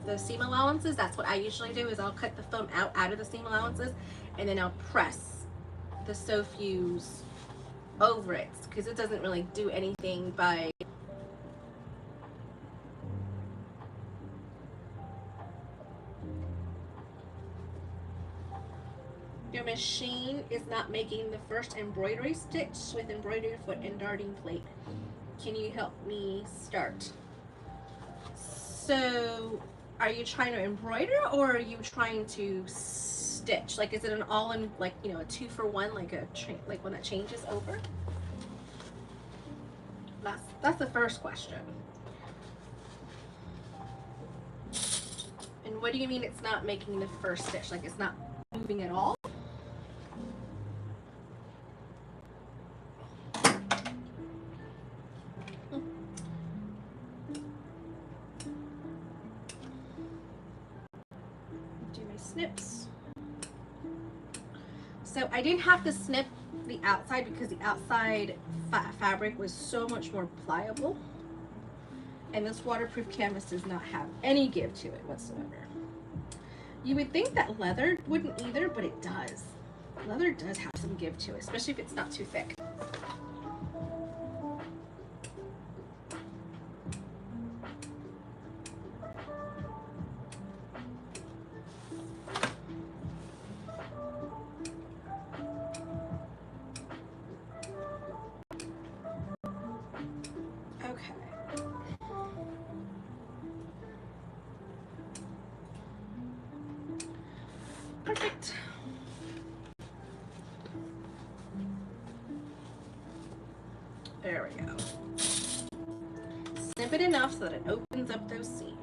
the seam allowances, that's what I usually do. Is I'll cut the foam out of the seam allowances, and then I'll press the sew fuse over it, because it doesn't really do anything by your machine is not making the first embroidery stitch with embroidery foot and darting plate. Can you help me start? So are you trying to embroider, or are you trying to stitch? Like, is it an all-in, like, you know, a 2-for-1, like like one that changes over? That's the first question. And what do you mean it's not making the first stitch? Like, it's not moving at all? Do my snips. So I didn't have to snip the outside because the outside fabric was so much more pliable, and this waterproof canvas does not have any give to it whatsoever. You would think that leather wouldn't either, but it does. Leather does have some give to it, especially if it's not too thick. Okay. Perfect. There we go. Snip it enough so that it opens up those seams.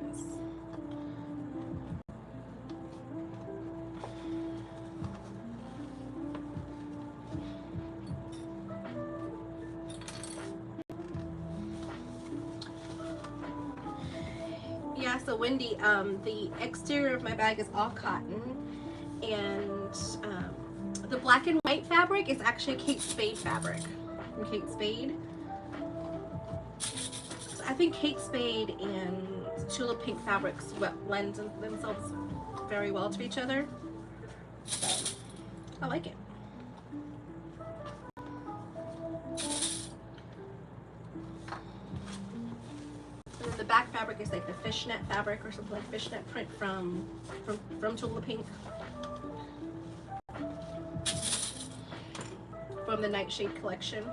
Yeah, so Wendy, the exterior of my bag is all cotton, and the black and white fabric is actually Kate Spade fabric from Kate Spade. So I think Kate Spade and tulip pink fabrics lend themselves very well to each other. So I like it. And then the back fabric is like the fishnet fabric, or something like fishnet print from tulip pink, from the Nightshade collection.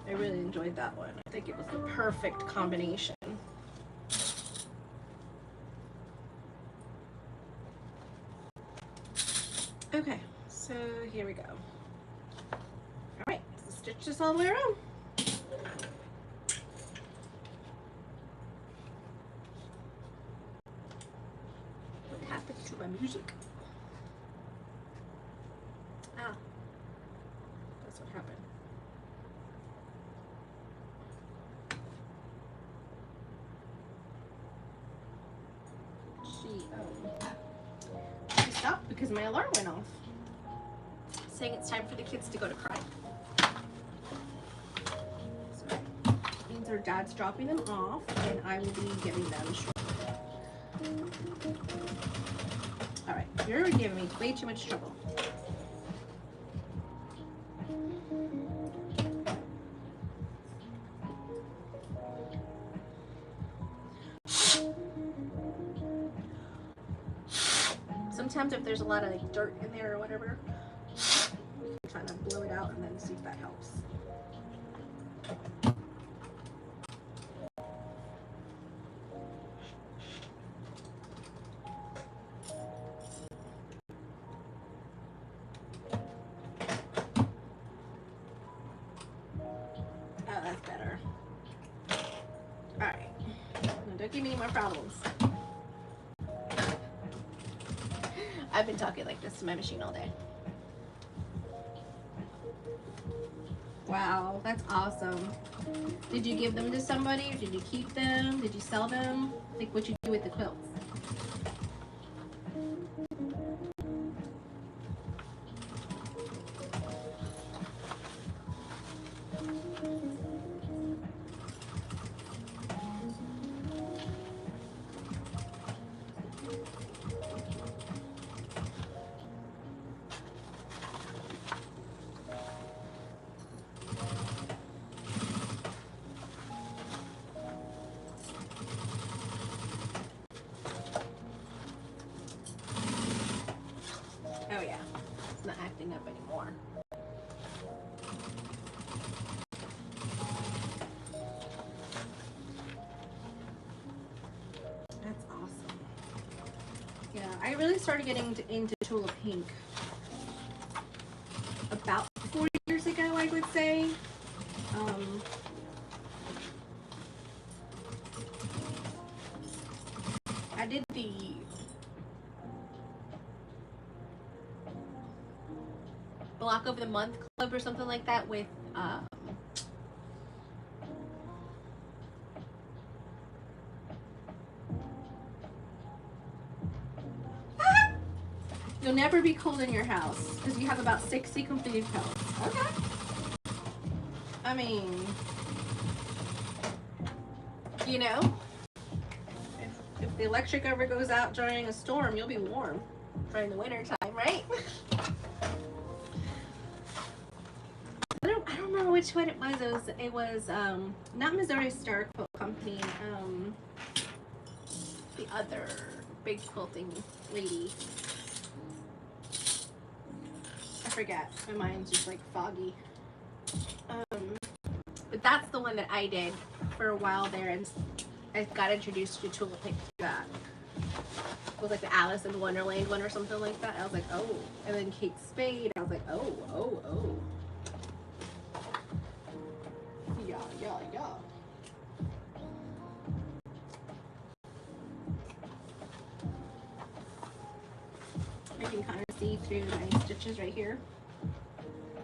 I really enjoyed that one. I think it was the perfect combination. Okay, so here we go. All right, so stitch this all the way around. What happened to my music? Ah, that's what happened. She stopped because my alarm went off, saying it's time for the kids to go to cry. So that means her dad's dropping them off, and I will be getting them shortly. All right, you're giving me way too much trouble. Sometimes if there's a lot of like dirt in there or whatever, we can kind of blow it out and then see if that helps. Oh, that's better. All right, now don't give me any more problems. I've been talking like this to my machine all day. Wow, that's awesome. Did you give them to somebody, or did you keep them? Did you sell them? Like, what you do with the quilts? up anymore. That's awesome. Yeah, I really started getting into Tulip Pink about 4 years ago, I would say. I did the Block of the Month Club or something like that with You'll Never Be Cold in Your House, because you have about 60 completed cones. Okay. I mean, you know, if the electric ever goes out during a storm, you'll be warm during the winter time, right? I don't remember which one it was. It was not Missouri Star Quilt Company. The other big quilting lady. I forget. My mind's just like foggy. But that's the one that I did for a while there, and I got introduced to Tulip Pink through that. It was like the Alice in Wonderland one or something like that. I was like, oh. And then Kate Spade. I was like, oh. Yeah. I can kind of see through my stitches right here.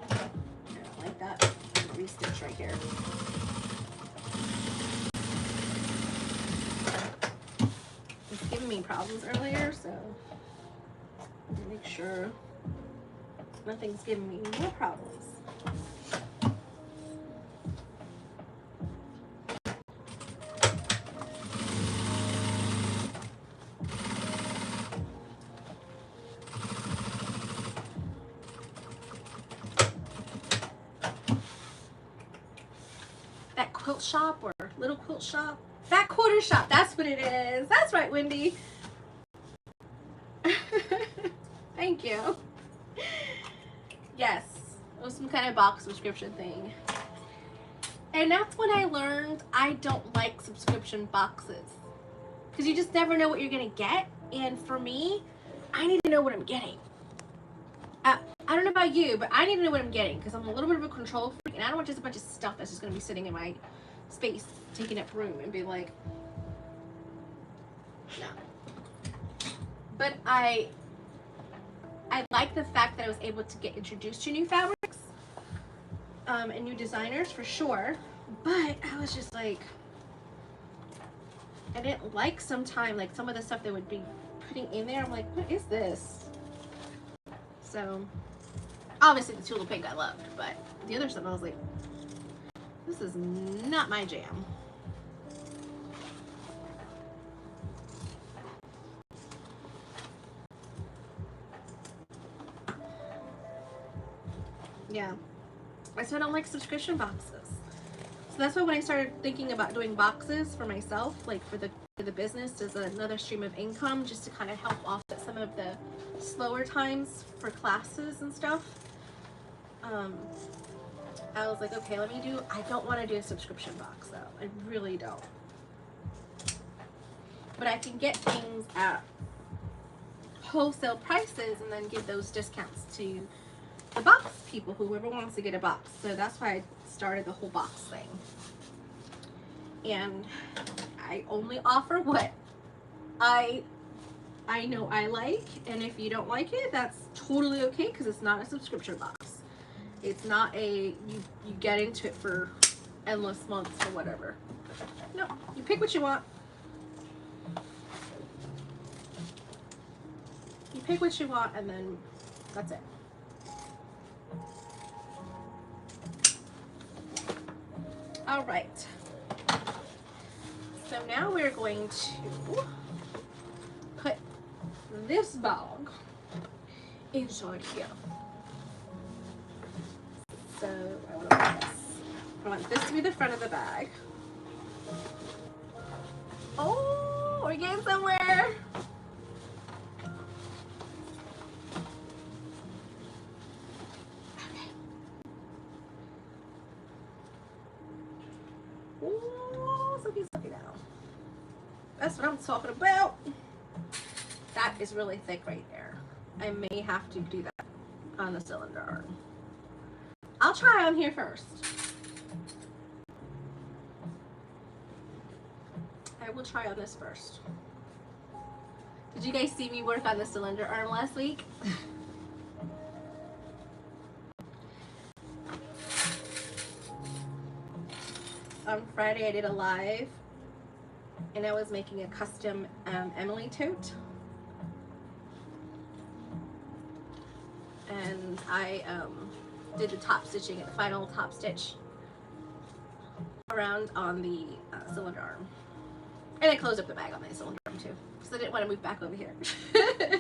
I don't like that. I'm gonna restitch right here. It's giving me problems earlier, so make sure nothing's giving me more problems. That quilt shop or little quilt shop, that quarter shop, that's what it is. That's right, Wendy. Thank you. Yes, it was some kind of box subscription thing. And that's when I learned I don't like subscription boxes, because you just never know what you're gonna get. And for me, I need to know what I'm getting. I don't know about you, but I need to know what I'm getting, because I'm a little bit of a control freak, and I don't want just a bunch of stuff that's just gonna be sitting in my space, taking up room, and be like, no. But I like the fact that I was able to get introduced to new fabrics and new designers for sure. But I was just like, I didn't like sometimes like some of the stuff they would be putting in there. I'm like, what is this? So obviously the Tulip Pink I loved, but the other stuff I was like, this is not my jam. Yeah, that's why I don't like subscription boxes. So that's why when I started thinking about doing boxes for myself, like for the business as another stream of income, just to kind of help offset some of the slower times for classes and stuff, I was like, okay, I don't want to do a subscription box though. I really don't. But I can get things at wholesale prices and then give those discounts to the box people, whoever wants to get a box. So that's why I started the whole box thing. And I only offer what I know I like, and if you don't like it, that's totally okay, because it's not a subscription box. It's not a you get into it for endless months or whatever. No, you pick what you want. You pick what you want, and then that's it. All right. So now we're going to put this bag inside here. So I want this to be the front of the bag. Oh, we're getting somewhere. Ooh, silky, silky now. That's what I'm talking about. That is really thick right there. I may have to do that on the cylinder arm. I'll try on here first. I will try on this first. Did you guys see me work on the cylinder arm last week? On Friday I did a live and I was making a custom Emily tote. And I did the top stitching and the final top stitch around on the cylinder arm. And I closed up the bag on the cylinder arm too, because I didn't want to move back over here. I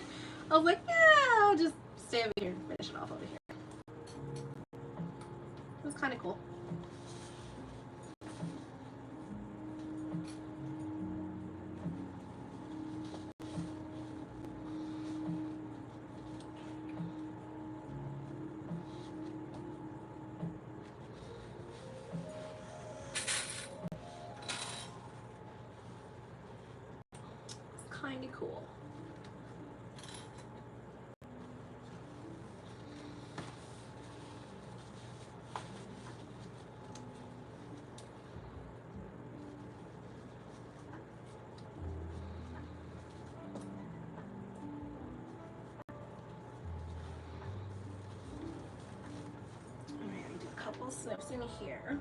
was like, yeah, I'll just stay over here and finish it off over here. It was kind of cool. Kind of cool. All right, I do a couple snips in here.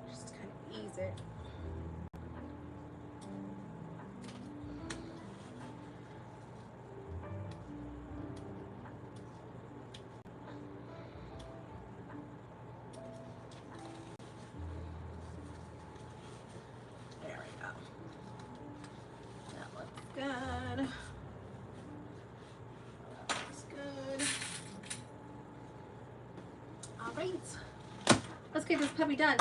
Just kind of ease it. Good. Looks good. All right. Let's get this puppy done.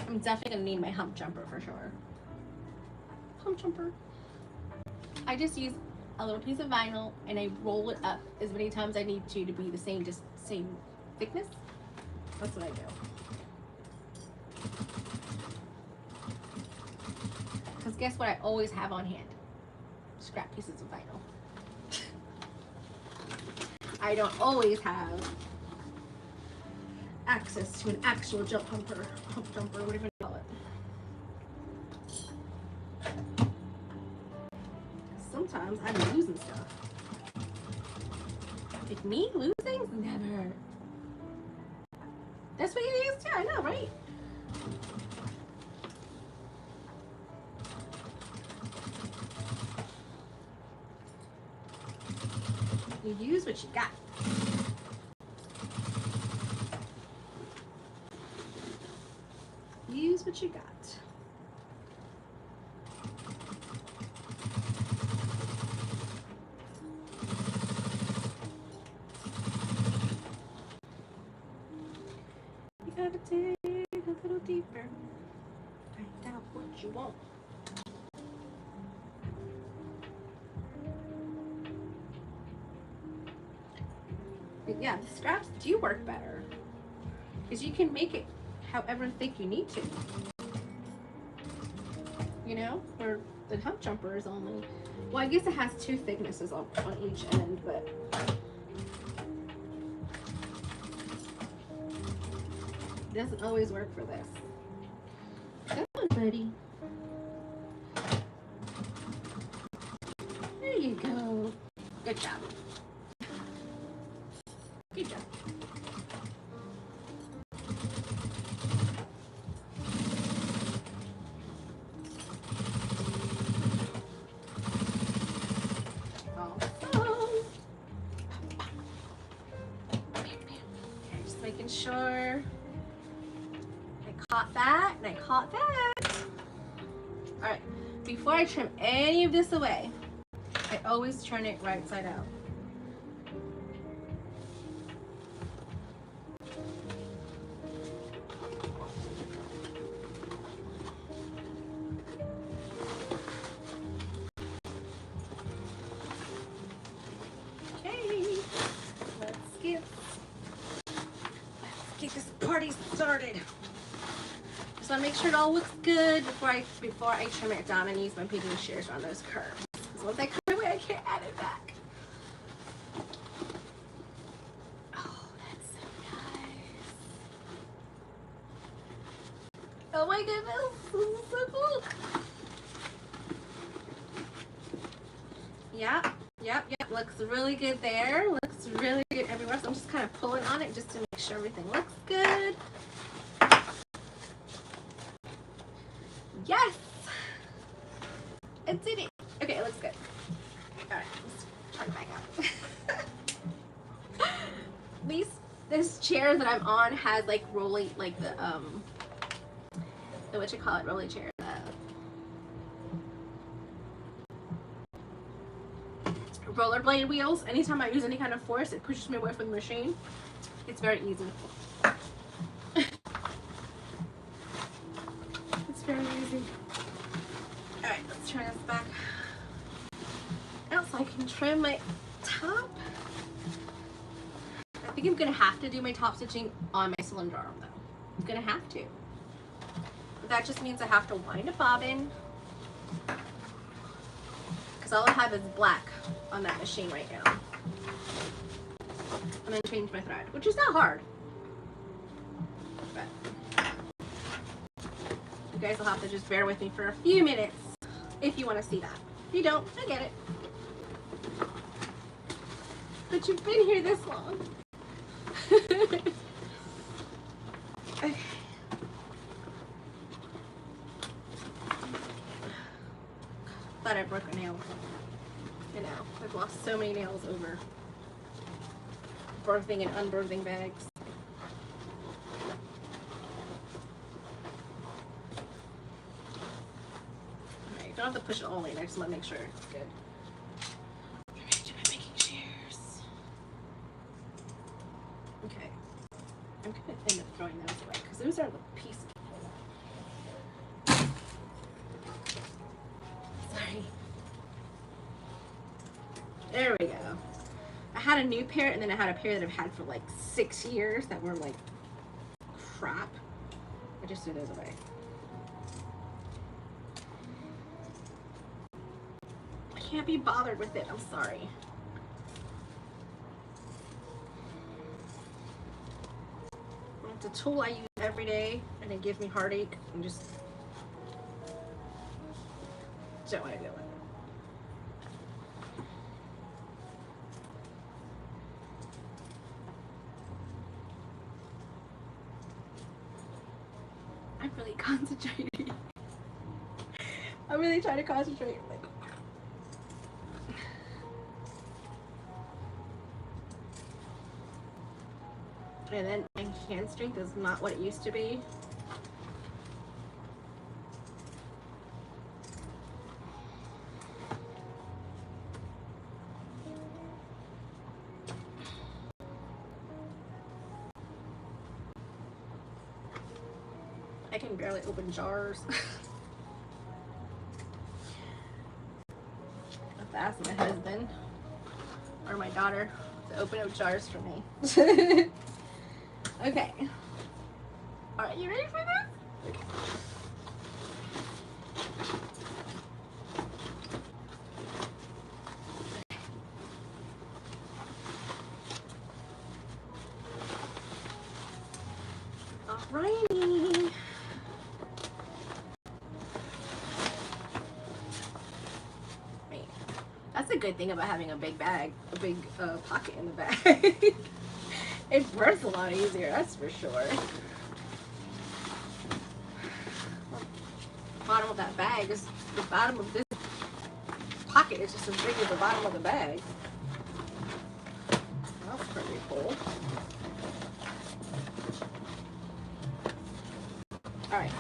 I'm definitely gonna need my hump jumper for sure. Hump jumper. I just use a little piece of vinyl and I roll it up as many times I need to be the same, just same thickness. That's what I do. Because guess what I always have on hand? Scrap pieces of vinyl. I don't always have access to an actual hump jumper, whatever you call it. Sometimes I'm losing stuff. Like me lose things? Never. That's what you use too, I know, right? You use what you got. Use what you got. You gotta dig a little deeper. Find out what you want. But yeah, the scraps do work better because you can make it however thick you need to. You know, or the hump jumper is only, well, I guess it has two thicknesses on each end, but it doesn't always work for this. Come on, buddy. There you go. Good job. Good job. Just making sure I caught that and I caught that. All right, before I trim any of this away, I I always turn it right side out. Okay, let's get this party started. Just want to make sure it all looks good before I trim it down and use my painting shears on those curves. Because once I cut away, I can't add it back. Oh, that's so nice. Oh my goodness, this is so cool. Yep. Looks really good there. Looks really good everywhere. So I'm just kind of pulling on it just to make sure everything looks good. Yes! It did it. Okay, it looks good. Alright, let's try it back out. This chair that I'm on has like rolly, like the what you call it, rolly chair. Rollerblade wheels. Anytime I use any kind of force, it pushes me away from the machine. It's very easy. It's very easy. Alright, let's turn this back out so I can trim my top. I think I'm gonna have to do my top stitching on my cylinder arm though. I'm gonna have to. But that just means I have to wind a bobbin, because all I have is black on that machine right now. And then change my thread, which is not hard. But you guys will have to just bear with me for a few minutes if you want to see that. If you don't, I get it. But you've been here this long. Okay. Thought I broke a nail. You know, I've lost so many nails over birthing and unbirthing bags. Alright, you don't have to push it all the way. I just want to make sure it's good. Making shears. Okay. I'm going to end up throwing those away because those are the pieces. Sorry. There we go. I had a new pair and then I had a pair that I've had for like 6 years that were like crap. I just threw those away. I can't be bothered with it. I'm sorry. It's a tool I use every day and it gives me heartache and just don't want to deal with it. I'm really concentrating. I'm really trying to concentrate. And then my hand strength is not what it used to be. I can barely open jars. I have to ask my husband or my daughter to open up jars for me. Okay. Alright, you ready for this? Okay. Alrighty. Wait. That's a good thing about having a big bag, a big pocket in the bag. It burns a lot easier, that's for sure. The bottom of that bag is the bottom of this pocket is just as big as the bottom of the bag. That's pretty cool. Alright.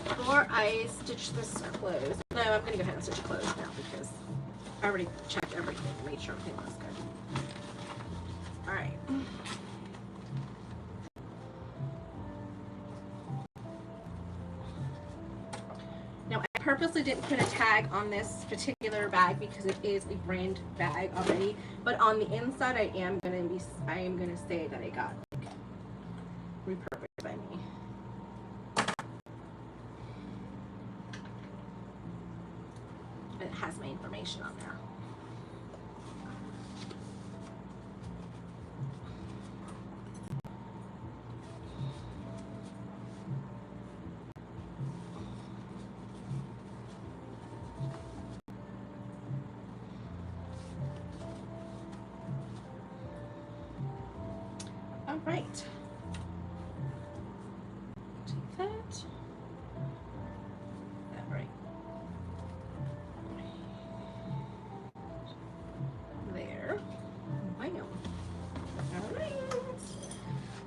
Before I stitch this closed, no, I'm gonna go ahead and stitch it closed now because I already checked everything, made sure everything was good. All right. Now, I purposely didn't put a tag on this particular bag because it is a brand bag already. But on the inside, I am gonna say that it got like, repurposed by me. And it has my information on there. All right. Take that. That right. There. Bam. All right.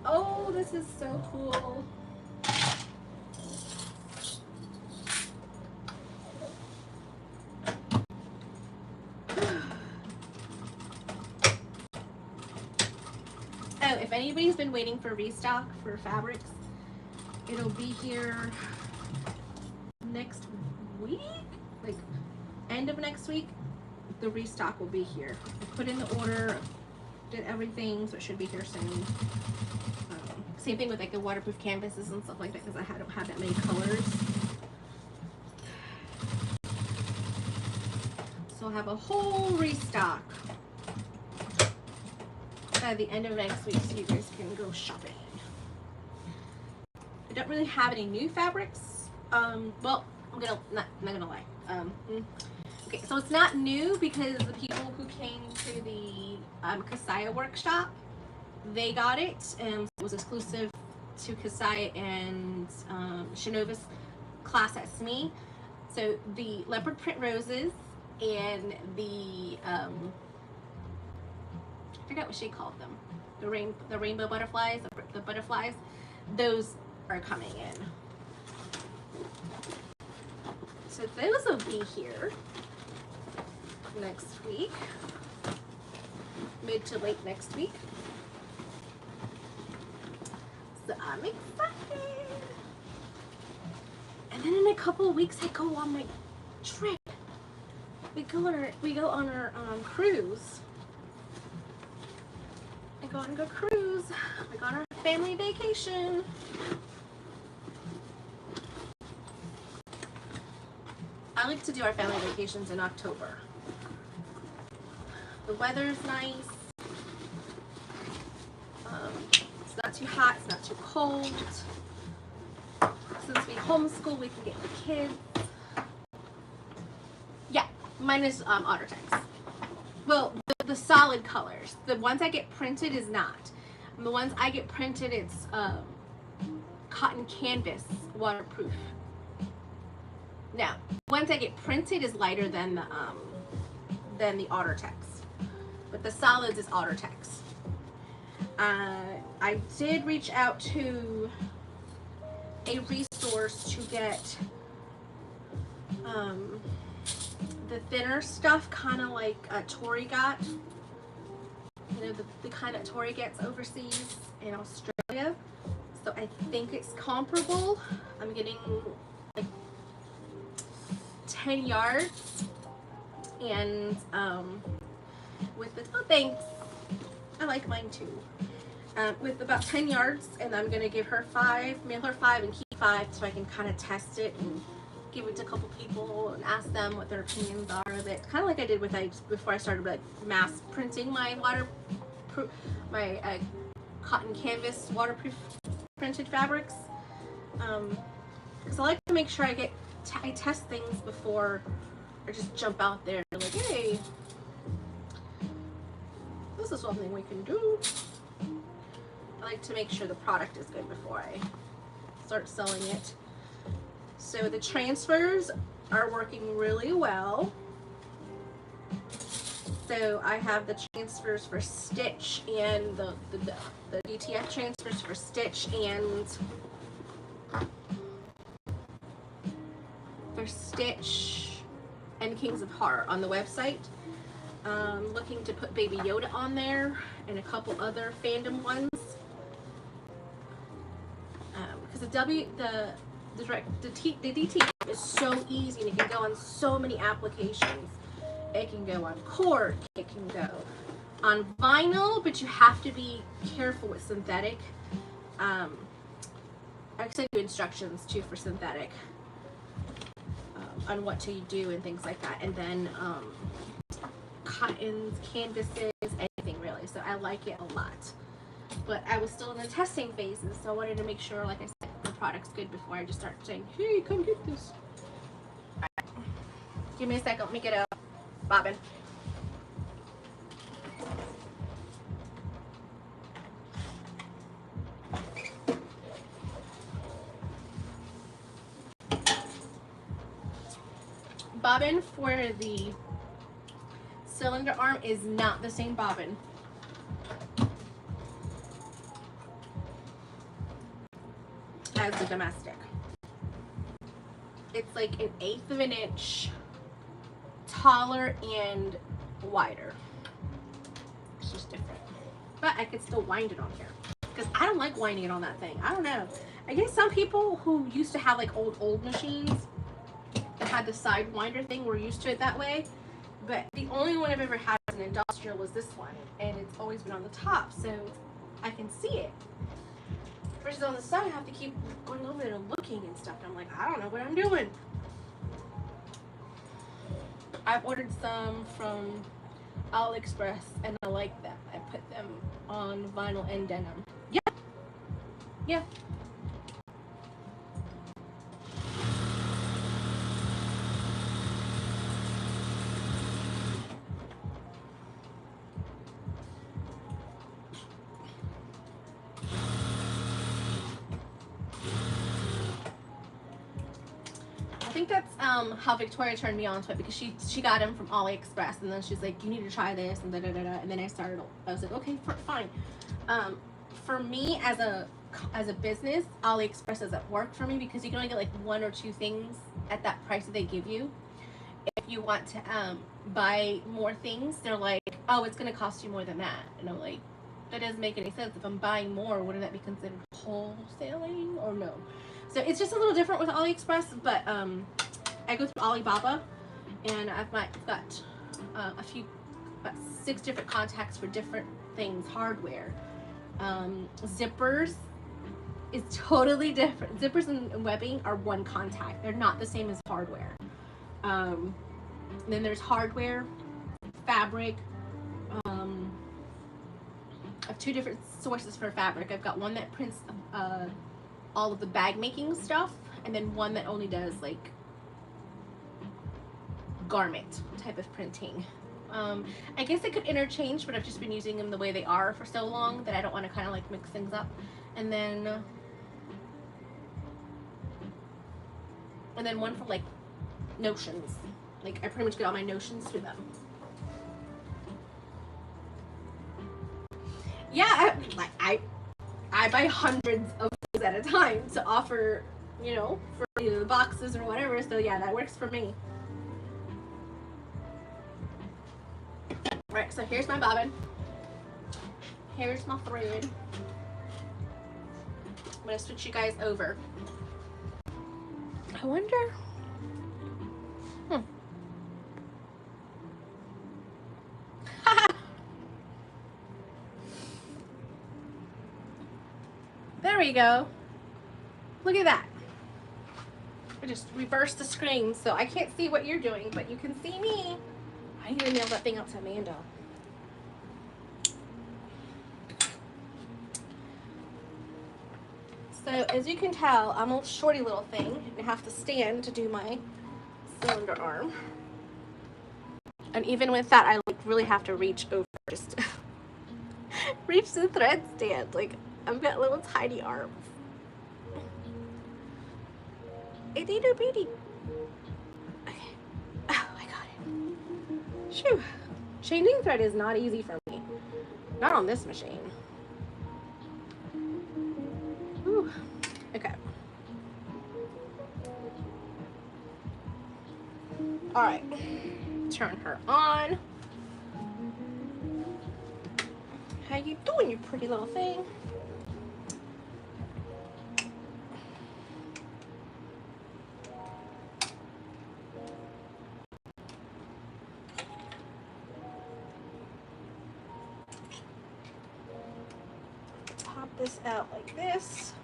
Oh, this is so cool. Oh, if anybody's been waiting for restock for fabrics, it'll be here next week, like end of next week. The restock will be here. I put in the order, did everything, so it should be here soon. Same thing with like the waterproof canvases and stuff like that because I don't have that many colors. So I'll have a whole restock by the end of next week so you guys can go shopping. I don't really have any new fabrics. Well, I'm not gonna lie. Okay, so it's not new because the people who came to the Kasaya workshop, they got it, and it was exclusive to Kasaya and Shinova's class at SME. So the leopard print roses and the I forgot what she called them, the rainbow butterflies, the butterflies, those are coming in. So those will be here next week, mid to late next week. So I'm excited. And then in a couple of weeks I go on my trip. We go on our cruise. We go on a cruise. We go on our family vacation. I like to do our family vacations in October. The weather's nice. It's not too hot, it's not too cold. Since we homeschool, we can get the kids. Yeah, mine is OtterTex. Well, the solid colors. The ones I get printed is not. The ones I get printed, it's cotton canvas, waterproof. Now, ones I get printed is lighter than the OtterTex, but the solids is OtterTex. I did reach out to a resource to get the thinner stuff, kind of like Tori got. You know, the kind that Tori gets overseas in Australia. So I think it's comparable. I'm getting like 10 yards, and with the, oh thanks, I like mine too. With about 10 yards, and I'm gonna give her 5, mail her 5 and keep 5 so I can kind of test it and give it to a couple people and ask them what their opinions are of it. Kind of like I did with before I started like mass printing my waterproof, my cotton canvas waterproof printed fabrics. Because I like to make sure I test things before I just jump out there like, hey, this is something we can do. I like to make sure the product is good before I start selling it. So the transfers are working really well. So I have the transfers for stitch and the DTF transfers for stitch and and Kings of Horror on the website. Looking to put Baby Yoda on there and a couple other fandom ones. Because the DT is so easy and it can go on so many applications. It can go on cork, it can go on vinyl, but you have to be careful with synthetic. I can send you instructions too for synthetic on what to do and things like that. And then cottons, canvases, anything really. So I like it a lot. But I was still in the testing phases, so I wanted to make sure, like I said, the product's good before I just start saying, hey, come get this. All right. Give me a second, let me get a bobbin. Bobbin for the cylinder arm is not the same bobbin as the domestic. It's like 1/8 of an inch taller and wider. It's just different. But I could still wind it on here because I don't like winding it on that thing. I don't know. I guess some people who used to have like old machines that had the side winder thing were used to it that way. But the only one I've ever had as an industrial was this one, and it's always been on the top, so I can see it. Versus on the side, I have to keep going over there and looking and stuff. And I'm like, I don't know what I'm doing. I've ordered some from AliExpress, and I like them. I put them on vinyl and denim. Yeah. Yeah. I think that's how Victoria turned me on to it, because she got him from AliExpress, and then she's like, you need to try this, and and then I was like, okay, fine. For me as a business, AliExpress doesn't work for me because you can only get like 1 or 2 things at that price that they give you. If you want to buy more things, they're like, oh, it's going to cost you more than that, and I'm like, that doesn't make any sense. If I'm buying more, wouldn't that be considered wholesaling or no? So it's just a little different with AliExpress, but I go through Alibaba, and I've got about 6 different contacts for different things, hardware. Zippers is totally different. Zippers and webbing are one contact. They're not the same as hardware. Then there's hardware, fabric. I have 2 different sources for fabric. I've got one that prints all of the bag making stuff, and then one that only does like garment type of printing. I guess I could interchange, but I've just been using them the way they are for so long that I don't want to kind of like mix things up. And then one for like notions. Like I pretty much get all my notions through them. Yeah, I buy hundreds of things at a time to offer, you know, for either the boxes or whatever. So yeah, that works for me. Alright, so here's my bobbin. Here's my thread. I'm gonna switch you guys over. I wonder. There we go. Look at that. I just reversed the screen so I can't see what you're doing, but you can see me. I need to mail that thing out to Amanda. So as you can tell, I'm a shorty little thing and have to stand to do my cylinder arm. And even with that, I like really have to reach over just reach the thread stand. Like I've got little tiny arms. Itty bitty. Okay. Oh, I got it. Shoo. Changing thread is not easy for me. Not on this machine. Ooh. Okay. All right, turn her on. How you doing, you pretty little thing? Pop this out like this.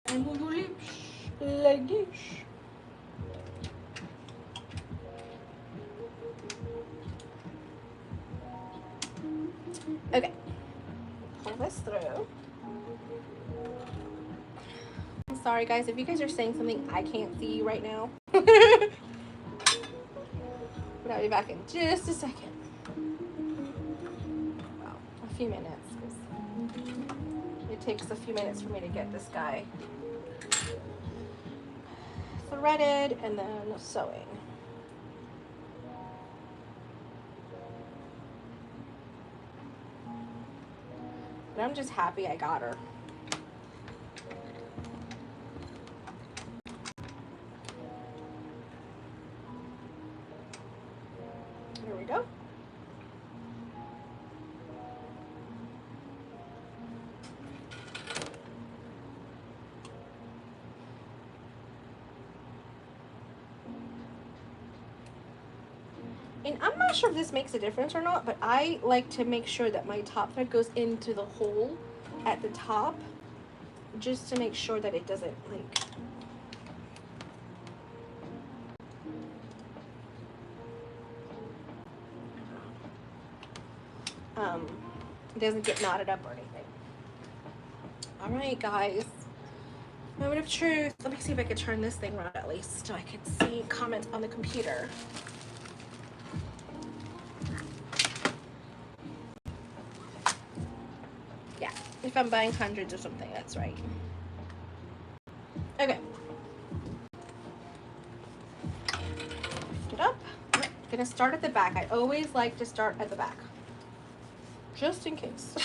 And move your lips like this. Okay, pull this through. I'm sorry guys, if you guys are saying something I can't see you right now. But I'll be back in just a second. Well, a few minutes, because it takes a few minutes for me to get this guy threaded and then sewing. But I'm just happy I got her. There we go. And I'm not sure if this makes a difference or not, but I like to make sure that my top thread goes into the hole at the top, just to make sure that it doesn't like it doesn't get knotted up or anything. All right, guys. Moment of truth. Let me see if I can turn this thing around at least so I can see comments on the computer. Yeah, if I'm buying hundreds or something, that's right. Okay. Lift it up. I'm gonna start at the back. I always like to start at the back, just in case.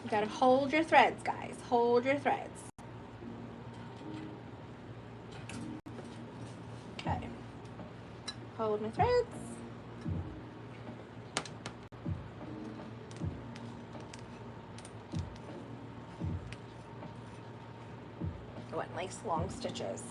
You gotta hold your threads, guys. Hold your threads. Okay. Hold my threads. I want nice long stitches.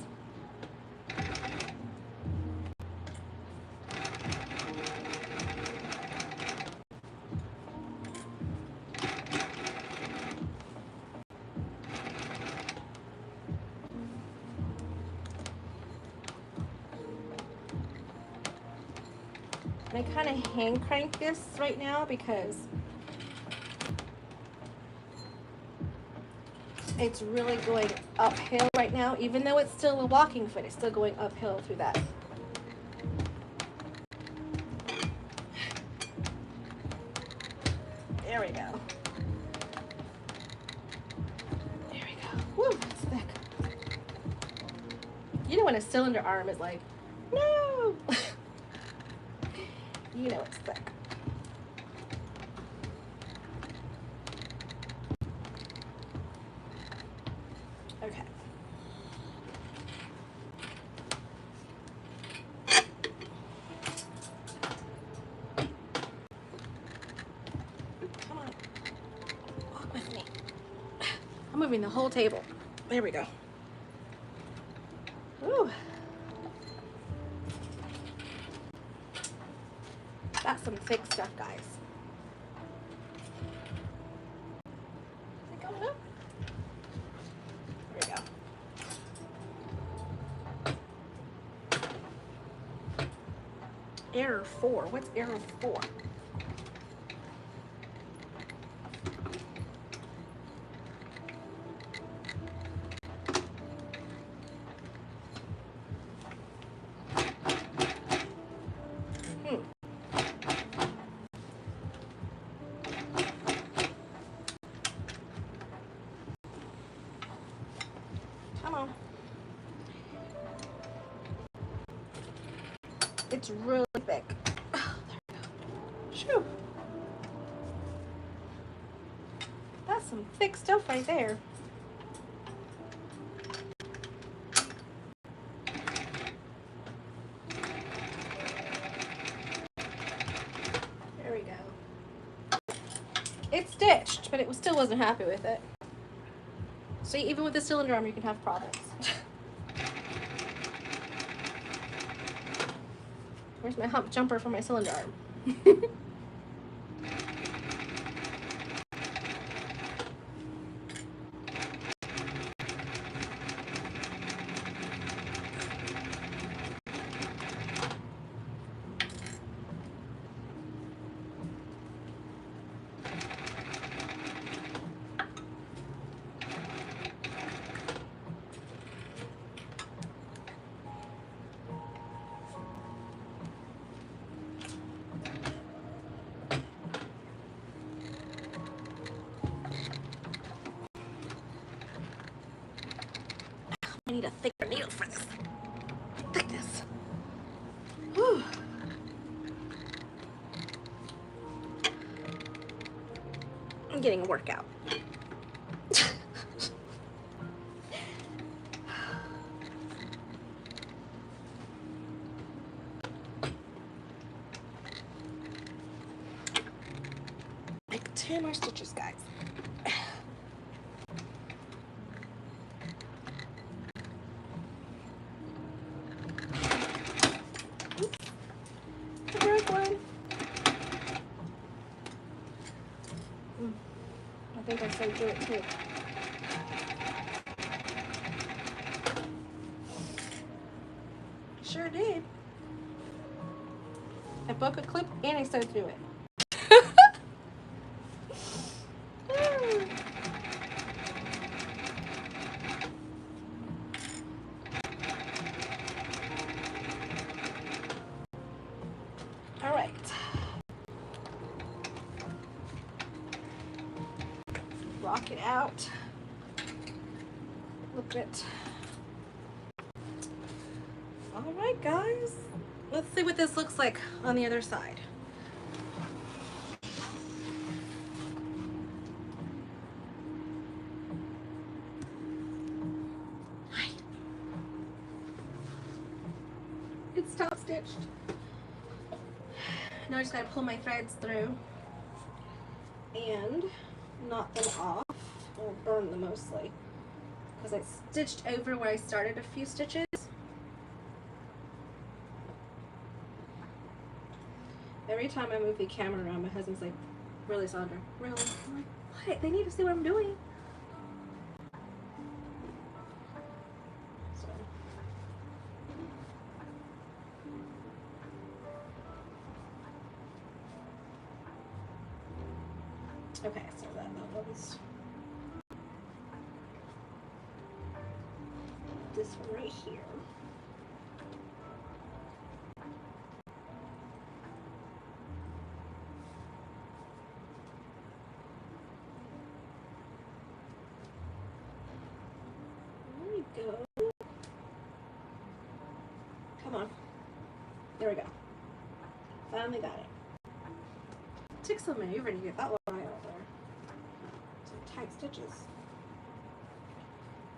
I kind of hand crank this right now because it's really going uphill right now. Even though it's still a walking foot, it's still going uphill through that. There we go. There we go. Woo, it's thick. You know when a cylinder arm is like, no! You know it's thick. Okay. Come on. Walk with me. I'm moving the whole table. There we go. Ooh. That's some thick stuff, guys. Is it going up? There we go. Error 4. What's error 4? Come on. It's really thick. Oh, there we go. Shoo. That's some thick stuff right there. There we go. It's stitched, but it still wasn't happy with it. See, even with the cylinder arm, you can have problems. Where's my hump jumper for my cylinder arm? I need a thicker needle for this. Thickness. Whew. I'm getting a workout. Like 10 more stitches, guys. I broke one. I think I sewed through it too. Sure did. I broke a clip and I sewed through it. All right. Rock it out. Look at. All right, guys. Let's see what this looks like on the other side. It's top stitched. Now I just gotta pull my threads through and knot them off, or burn them mostly, because I stitched over where I started a few stitches. Every time I move the camera around, my husband's like, "Really, Sandra? Really?" I'm like, "What? They need to see what I'm doing." So. Okay, so that one's this one right here. There we go. Come on. There we go. Finally got it. Took some maneuver to get that one right out there. Some tight stitches.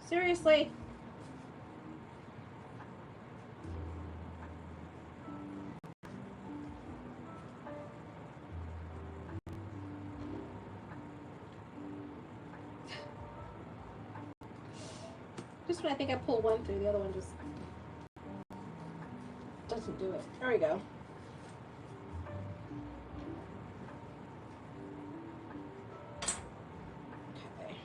Seriously. Just when I think I pull one through, the other one just doesn't do it. There we go. Okay.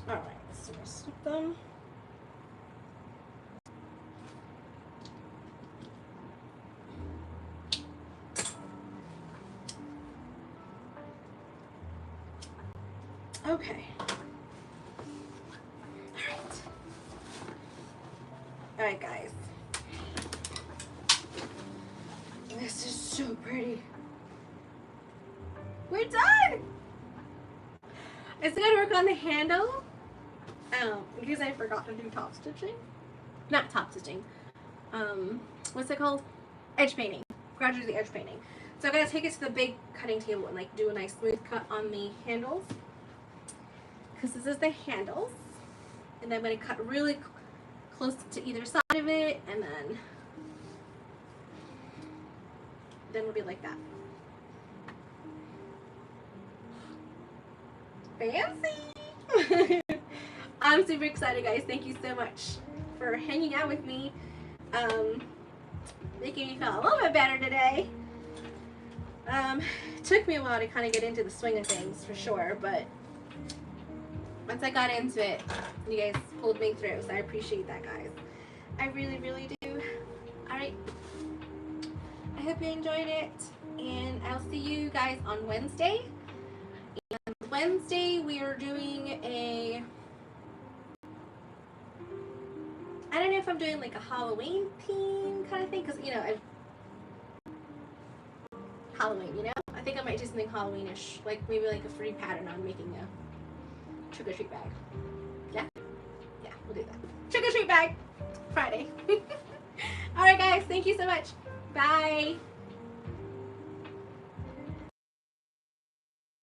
All right, so I snip them. Okay. All right, guys. This is so pretty. We're done. I still gotta work on the handle. Because I forgot to do top stitching. Not top stitching. What's it called? edge painting, gradually edge painting. So I'm gonna take it to the big cutting table and like do a nice smooth cut on the handles, because this is the handles, and then I'm gonna cut really close to either side of it, and then it'll be like that. Fancy! I'm super excited, guys. Thank you so much for hanging out with me, making me feel a little bit better today. It took me a while to kind of get into the swing of things, for sure, but once I got into it, you guys pulled me through, so I appreciate that, guys. I really, really do. Alright. I hope you enjoyed it, and I'll see you guys on Wednesday. And Wednesday, we are doing a... I don't know if I'm doing like a Halloween theme kind of thing, because, you know, Halloween, you know? I think I might do something Halloweenish, like maybe like a free pattern on making a trick-or-treat bag. Yeah? Yeah, we'll do that. Trick-or-treat bag! Friday. Alright guys, thank you so much. Bye!